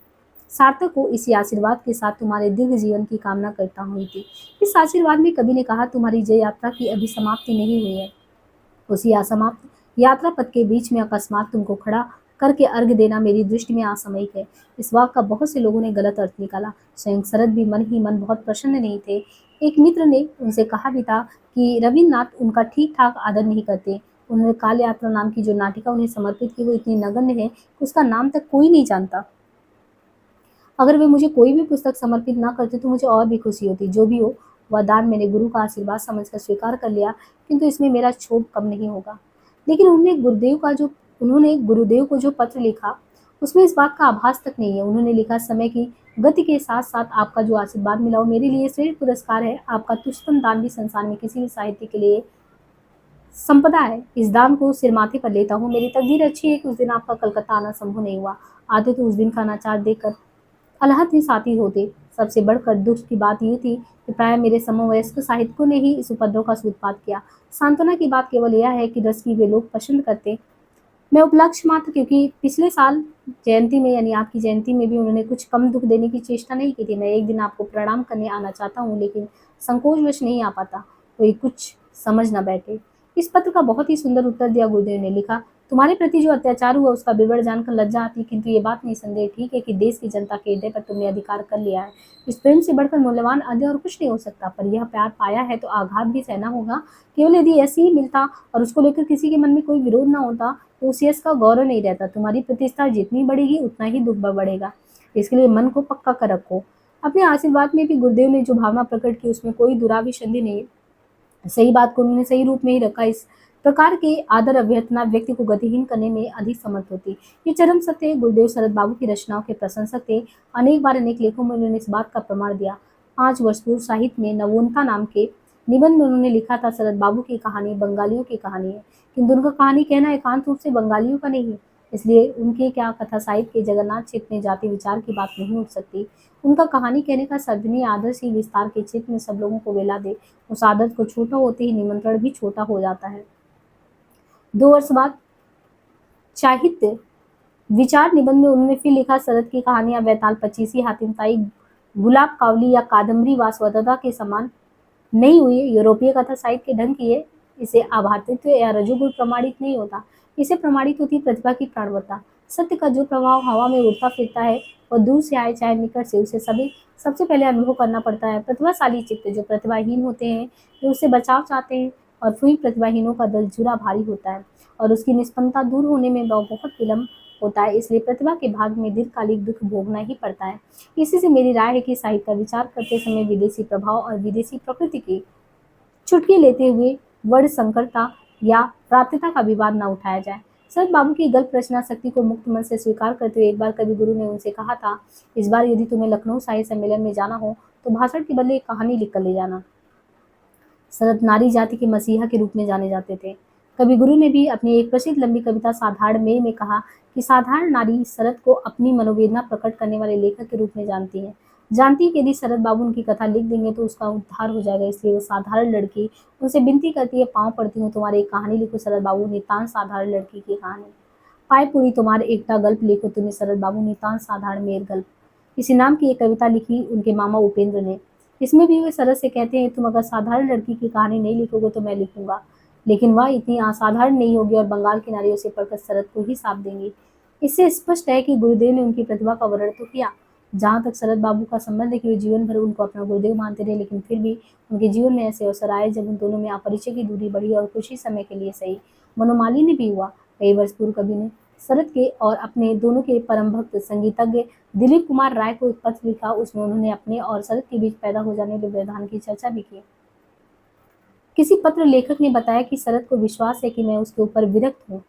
सार्थक हो, इसी आशीर्वाद के साथ तुम्हारे दीर्घ जीवन की कामना करता हूँ। इस आशीर्वाद में कवि ने कहा तुम्हारी जय यात्रा की अभी समाप्ति नहीं हुई है। उसी असमाप्त यात्रा पथ के बीच में अकस्मात तुमको खड़ा करके अर्घ्य देना मेरी दृष्टि में असामयिक है। इस वाक्य का बहुत से लोगों ने गलत अर्थ निकाला। स्वयं शरद भी मन ही मन बहुत प्रसन्न नहीं थे। एक मित्र ने उनसे कहा भी था कि रविन्द्रनाथ उनका ठीक ठाक आदर नहीं करते। उन्होंने काल यात्रा नाम की जो नाटिका उन्हें समर्पित की वो इतनी नगण्य है कि उसका नाम तक कोई नहीं जानता। अगर वे मुझे कोई भी पुस्तक समर्पित ना करते तो मुझे और भी खुशी होती। जो भी हो, वह दान मैंने गुरु का आशीर्वाद समझकर स्वीकार कर लिया, किंतु इसमें मेरा क्षोभ कम नहीं होगा। लेकिन उन्होंने गुरुदेव को जो पत्र लिखा उसमें इस बात का आभास तक नहीं है। उन्होंने लिखा समय की गति के साथ साथ आपका जो आशीर्वाद मिला वो मेरे लिए श्रेष्ठ पुरस्कार है। आपका तुच्छतम दान भी संसार में किसी भी साहित्य के लिए संपदा है। इस दान को सिर माथे पर लेता हूँ। मेरी तकदीर अच्छी है कि उस दिन आपका कलकत्ता आना संभव नहीं हुआ। आते तो उस दिन का अनाचार देखकर अलहत ही साथी होते। सबसे बढ़कर दुख की बात ये थी कि प्राय मेरे समवयस्क साहित्यिकों ने ही इस उपद्रव का सूत्रपात किया। सांत्वना की बात केवल यह है कि रस की वे लोग पसंद करते। मैं उपलक्ष्य मात्र, क्योंकि पिछले साल जयंती में यानी आपकी जयंती में भी उन्होंने कुछ कम दुख देने की चेष्टा नहीं की थी। मैं एक दिन आपको प्रणाम करने आना चाहता हूँ लेकिन संकोचवश नहीं आ पाता। कोई कुछ समझ न बैठे। इस पत्र का बहुत ही सुंदर उत्तर दिया गुरुदेव ने। लिखा, तुम्हारे प्रति जो अत्याचार हुआ उसका विवरण जानकर लज्जा आती, किंतु ये बात निसंदेह ठीक है कि देश की जनता के हृदय पर तुमने अधिकार कर लिया है। इस प्रेम से बढ़कर मूल्यवान अन्य और कुछ नहीं हो सकता। पर यह प्यार पाया है तो आघात भी सहना होगा। केवल यदि ऐसे ही मिलता और उसको लेकर किसी के मन में कोई विरोध न होता तो उस यश का गौरव नहीं रहता। तुम्हारी प्रतिष्ठा जितनी बढ़ेगी उतना ही दुख बढ़ेगा। इसके लिए मन को पक्का कर रखो। अपने आशीर्वाद में भी गुरुदेव ने जो भावना प्रकट की उसमें कोई दुराभिसंधि नहीं सही बात को उन्होंने सही रूप में ही रखा। इस प्रकार के आदर अभ्यर्थना व्यक्ति को गतिहीन करने में अधिक समर्थ होती। ये चरम सत्य है। गुरुदेव शरद बाबू की रचनाओं के प्रशंसक थे। अनेक बार अनेक लेखों में उन्होंने इस बात का प्रमाण दिया। 5 वर्ष पूर्व साहित्य में नवोन्था नाम के निबंध में उन्होंने लिखा था, शरद बाबू की कहानी बंगालियों की कहानी है, किंतु उनका कहानी कहना एकांत रूप से बंगालियों का नहीं है। इसलिए उनके क्या कथा साहित्य के जगन्नाथ क्षेत्र में जाति विचार की बात नहीं उठ सकती। उनका कहानी कहने का सर्जनीय आदर्श ही विस्तार के क्षेत्र में सब लोगों को वेला दे। उस आदत को छोटा होते ही निमंत्रण भी छोटा हो जाता है। 2 वर्ष बाद साहित्य विचार निबंध में उन्होंने फिर लिखा, शरद की कहानियां वैताल पचीसी हातिमताई गुलाब कावली या कादम्बरी व स्वतंत्रता के समान नहीं हुई है। यूरोपीय कथा साहित्य के ढंग की है। इसे आभातित्व या रजोगुण प्रमाणित नहीं होता। इसे प्रमाणित होती प्रतिभा की प्राणवत्ता। सत्य का जो प्रभाव हवा में उड़ता फिरता है और दूर से आए चाहे निकट से, उसे सभी सबसे पहले अनुभव करना पड़ता है। प्रतिभाशाली चित्त जो प्रतिभाहीन होते हैं वे उससे बचाव चाहते हैं और फिर प्रतिभाहीनों का दल जुरा भारी होता है और उसकी निष्पन्नता दूर होने में बहुत विलम्ब होता है। इसलिए प्रतिभा के भाग में दीर्घकालिक दुख भोगना ही पड़ता है। इसी से मेरी राय है कि साहित्य का विचार करते समय विदेशी प्रभाव और विदेशी प्रकृति की चुटकी लेते हुए वर्ड संकरता या प्राप्यता का विवाद न उठाया जाए। शरद बाबू की गल्प रचना शक्ति को मुक्त मन से स्वीकार करते हुए एक बार कवि गुरु ने उनसे कहा था, इस बार यदि तुम्हें लखनऊ साहित्य सम्मेलन में जाना हो तो भाषण के बदले एक कहानी लिख कर ले जाना। शरद नारी जाति के मसीहा के रूप में जाने जाते थे। कवि गुरु ने भी अपनी एक प्रसिद्ध लंबी कविता साधारण में कहा कि साधारण नारी शरद को अपनी मनोवेदना प्रकट करने वाले लेखक के रूप में जानती है कि यदि शरद बाबू उनकी कथा लिख देंगे तो उसका उद्धार हो जाएगा। इसलिए वो साधारण लड़की उनसे विनती करती है, पाँव पड़ती हूँ, तुम्हारी एक कहानी लिखो शरद बाबू, नितांत साधारण लड़की की कहानी। पाए पूरी तुम्हारे एकटा गल्प लिखो तुम्हें शरद बाबू, नितांत साधारण मेर गल्प। इसी नाम की एक कविता लिखी उनके मामा उपेंद्र ने। इसमें भी वे शरद से कहते हैं, तुम अगर साधारण लड़की की कहानी नहीं लिखोगे तो मैं लिखूंगा, लेकिन वह इतनी असाधारण नहीं होगी और बंगाल की नारियों से पढ़कर शरद को ही साथ देंगी। इससे स्पष्ट है कि गुरुदेव ने उनकी प्रतिभा का वर्णन तो किया। जहाँ तक शरद बाबू का संबंध है कि वे जीवन भर उनको अपना गुरुदेव मानते रहे, लेकिन फिर भी उनके जीवन में ऐसे अवसर आए जब उन दोनों में अपरिचय की दूरी बढ़ी और कुछ ही समय के लिए सही मनोमालिन्य भी हुआ। कई वर्ष पूर्व कवि ने शरद के और अपने दोनों के परम भक्त संगीतज्ञ दिलीप कुमार राय को एक पत्र लिखा। उसमें उन्होंने अपने और शरद के बीच पैदा हो जाने वाले व्यवधान की चर्चा भी की। किसी पत्र लेखक ने बताया कि शरद को विश्वास है कि मैं उसके ऊपर विरक्त हूँ,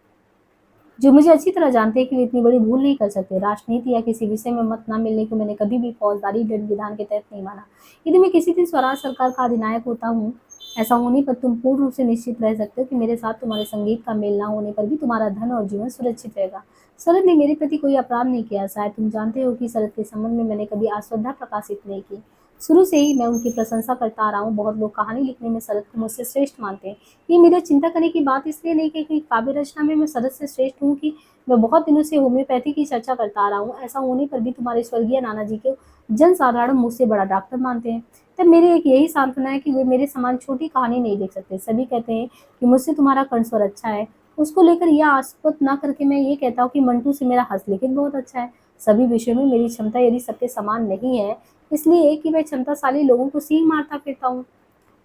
जो मुझे अच्छी तरह जानते हैं कि वे इतनी बड़ी भूल नहीं कर सकते। राजनीति या किसी विषय में मत न मिलने को मैंने कभी भी फौजदारी दंड विधान के तहत नहीं माना। यदि मैं किसी दिन स्वराज सरकार का अधिनायक होता हूँ, ऐसा होने पर तुम पूर्ण रूप से निश्चित रह सकते हो कि मेरे साथ तुम्हारे संगीत का मेल न होने पर भी तुम्हारा धन और जीवन सुरक्षित रहेगा। शरद ने मेरे प्रति कोई अपराध नहीं किया। शायद तुम जानते हो कि शरद के संबंध में मैंने कभी अश्रद्धा प्रकाशित नहीं की। शुरू से ही मैं उनकी प्रशंसा करता आ रहा हूँ। बहुत लोग कहानी लिखने में शरद को मुझसे श्रेष्ठ मानते हैं। ये मेरे चिंता करने की बात इसलिए नहीं कि काव्य रचना में मैं शरद से श्रेष्ठ हूँ कि मैं बहुत दिनों से होम्योपैथी की चर्चा करता आ रहा हूँ। ऐसा होने पर भी तुम्हारे स्वर्गीय नाना जी को जन साधारण मुझसे बड़ा डॉक्टर मानते हैं। तब मेरे एक यही सांत्वना है कि वे मेरे समान छोटी कहानी नहीं लिख सकते। सभी कहते हैं कि मुझसे तुम्हारा कंठस्वर अच्छा है। उसको लेकर यह आस्पद ना करके मैं ये कहता हूँ कि मंटू से मेरा हस्तलिखित बहुत अच्छा है। सभी विषयों में मेरी क्षमता यदि सबके समान नहीं है, इसलिए कि मैं क्षमताशाली लोगों को सींग मारता फिरता हूँ,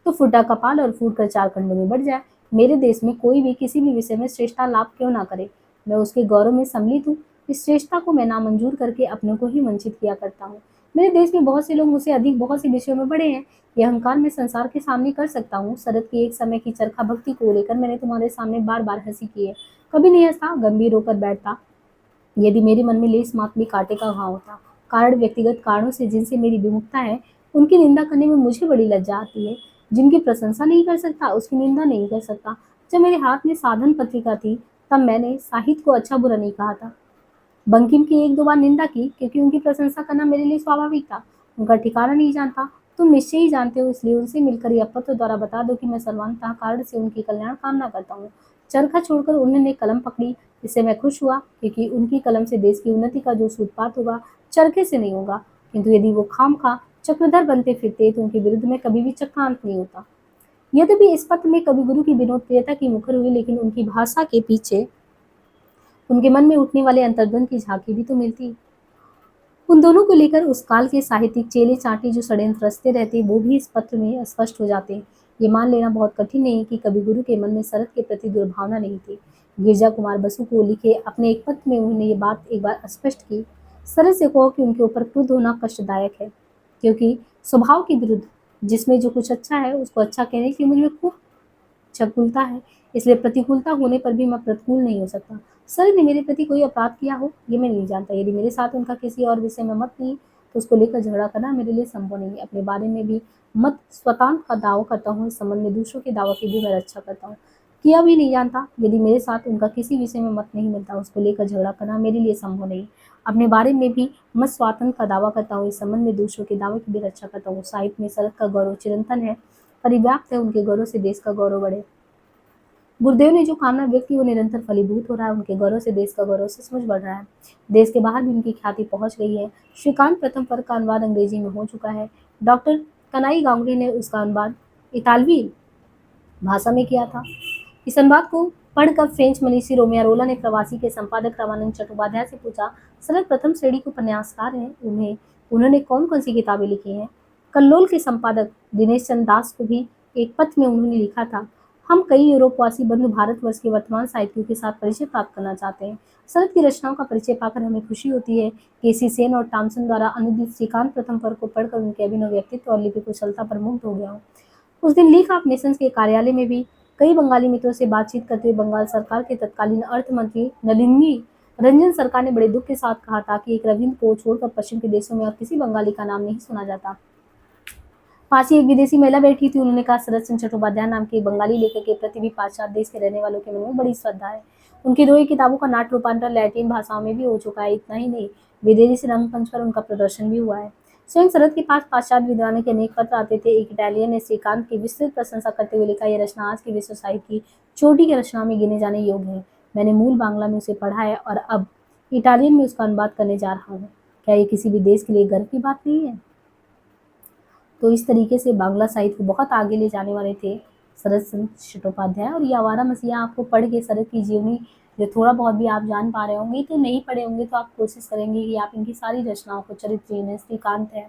तो फूटा कपाल और फूट कर 4 खंडों में बढ़ जाए। मेरे देश में कोई भी किसी भी विषय में श्रेष्ठता लाभ क्यों ना करे, मैं उसके गौरव में सम्मिलित हूँ। इस श्रेष्ठता को मैं नामंजूर करके अपने को ही वंचित किया करता हूँ। मेरे देश में बहुत से लोग मुझसे अधिक बहुत से विषयों में बड़े हैं। यह अहंकार मैं संसार के सामने कर सकता हूँ। शरद की एक समय की चरखा भक्ति को लेकर मैंने तुम्हारे सामने बार बार हंसी की है। कभी नहीं हंसा, गंभीर होकर बैठता। यदि मेरे मन में लेस मात्र भी कांटे का घाव होता। कारण व्यक्तिगत कारणों से जिनसे मेरी विमुखता है, उनकी निंदा करने में मुझे बड़ी लज्जा आती है। जिनकी प्रशंसा नहीं कर सकता उसकी निंदा नहीं कर सकता। जब मेरे हाथ में साधन पत्रिका थी तब मैंने साहित्य को अच्छा बुरा नहीं कहा था। बंकिम की 1-2 बार निंदा की क्योंकि उनकी प्रशंसा करना मेरे लिए स्वाभाविक था। उनका ठिकाना नहीं जानता, तुम निश्चय ही जानते हो, इसलिए उनसे मिलकर यह पत्र द्वारा बता दो कि मैं सर्वांतः कारण से उनकी कल्याण कामना करता हूँ। चरखा छोड़कर उन्होंने कलम पकड़ी। इससे मैं खुश हुआ क्योंकि उनकी कलम से देश की उन्नति का जो सूत्रपात होगा चरखे से नहीं होगा। किंतु यदि वो खामखा चक्रधर बनते फिरते तो उनके विरुद्ध में कभी भी चक्रांत नहीं होता। यद्यपि इस पत्र में कवि गुरु की विनोद प्रियता की मुखर हुई, लेकिन उनकी भाषा के पीछे उनके मन में उठने वाले अंतर्द्वंद की झांकी भी तो मिलती। उन दोनों को लेकर उस काल के साहित्यिक चेले चाटे जो षड्यंत्र रचते रहते, वो भी इस पत्र में स्पष्ट हो जाते। ये मान लेना बहुत कठिन नहीं कि कवि गुरु के मन में शरद के प्रति दुर्भावना नहीं थी। गिरजा कुमार बसु को लिखे अपने एक पत्र में उन्होंने ये बात एक बार स्पष्ट की। शरद से कहो कि उनके ऊपर क्रुद्ध होना कष्टदायक है, क्योंकि स्वभाव के विरुद्ध जिसमें जो कुछ अच्छा है उसको अच्छा कहने की मुझ में खूब चपलता है, इसलिए प्रतिकूलता होने पर भी मैं प्रतिकूल नहीं हो सकता। सर ने मेरे प्रति कोई अपराध किया हो, ये मैं नहीं जानता। यदि मेरे साथ उनका किसी और विषय में मत नहीं, तो उसको लेकर झगड़ा करना मेरे लिए संभव नहीं है। अपने बारे में भी मत स्वतंत्र का दावा करता हूँ, इस संबंध में दूसरों के दावा की भी मैं रक्षा करता हूँ। किया भी नहीं जानता, यदि मेरे साथ उनका किसी विषय में मत नहीं मिलता, उसको लेकर झगड़ा करना मेरे लिए संभव नहीं। अपने बारे में भी मत स्वातंत्र का दावा करता हूँ, इस संबंध में दूसरों के दावे की भी रक्षा करता हूँ। साहित्य में शरद का गौरव चिरंतन है, परिव्याप्त है, उनके गौरव से देश का गौरव बढ़े। गुरुदेव ने जो कामना व्यक्त की वो निरंतर फलीभूत हो रहा है, उनके गौरव से देश का गौरव सचमुच बढ़ रहा है। देश के बाहर भी उनकी ख्याति पहुंच गई है। श्रीकांत प्रथम वर्ग का अनुवाद अंग्रेजी में हो चुका है। डॉक्टर कनाई गांगुली ने उसका अनुवाद इतालवी भाषा में किया था। इस अनुवाद को पढ़कर फ्रेंच मनीषी रोमियारोला ने प्रवासी के संपादक रामानंद चट्टोपाध्याय से पूछा, सनद प्रथम श्रेणी के उपन्यासकार हैं, उन्होंने कौन कौन सी किताबें लिखी हैं? कल्लोल के संपादक दिनेश चंद्र दास को भी एक पत्र में उन्होंने लिखा था, हम कई यूरोपवासी बंधु भारतवर्ष के वर्तमान साहित्यों के साथ परिचय प्राप्त करना चाहते हैं। सनद की रचनाओं का परिचय पाकर हमें खुशी होती है। केसी सेन और टॉमसन द्वारा अनुदित श्रीकांत प्रथम वर्ग को पढ़कर उनके अभिनव व्यक्तित्व और लिपि कुशलता पर मुग्ध हो गया हूँ। उस दिन लीग ऑफ नेशंस के कार्यालय में भी कई बंगाली मित्रों से बातचीत करते हुए बंगाल सरकार के तत्कालीन अर्थ मंत्री नलिनी रंजन सरकार ने बड़े दुख के साथ कहा था कि एक रविंद्र को छोड़कर पश्चिम के देशों में और किसी बंगाली का नाम नहीं सुना जाता। पास ही एक विदेशी महिला बैठी थी, उन्होंने कहा, शरद चंद्र चट्टोपाध्याय नाम के एक बंगाली लेखक के प्रति भी पाश्चात्य देश के रहने वालों के मन में बड़ी श्रद्धा है। उनकी 2 किताबों का नाट्य रूपांतरण लैटिन भाषाओं में भी हो चुका है। इतना ही नहीं, विदेशी रंगमंच पर उनका प्रदर्शन भी हुआ है। स्वयं शरद के पास पाश्चात्य विद्वानों के अनेक पत्र आते थे। एक इटालियन ने श्रीकांत की विस्तृत प्रशंसा करते हुए लिखा, यह रचना आज की विश्व साहित्य की चोटी की रचनाओं में गिने जाने योग्य है। मैंने मूल बांग्ला में उसे पढ़ा है और अब इटालियन में उसका अनुवाद करने जा रहा हूँ। क्या ये किसी भी देश के लिए गर्व की बात नहीं है? तो इस तरीके से बांग्ला साहित्य को बहुत आगे ले जाने वाले थे शरद चंद्र चट्टोपाध्याय। और ये आवारा मसीहा आपको पढ़ के शरद की जीवनी जो थोड़ा बहुत भी आप जान पा रहे होंगे, तो नहीं पढ़े होंगे तो आप कोशिश करेंगे कि आप इनकी सारी रचनाओं को, चरित्रहीन है, श्रीकांत है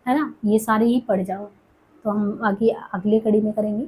ना, ये सारे ही पढ़ जाओ। तो हम आगे अगले कड़ी में करेंगे।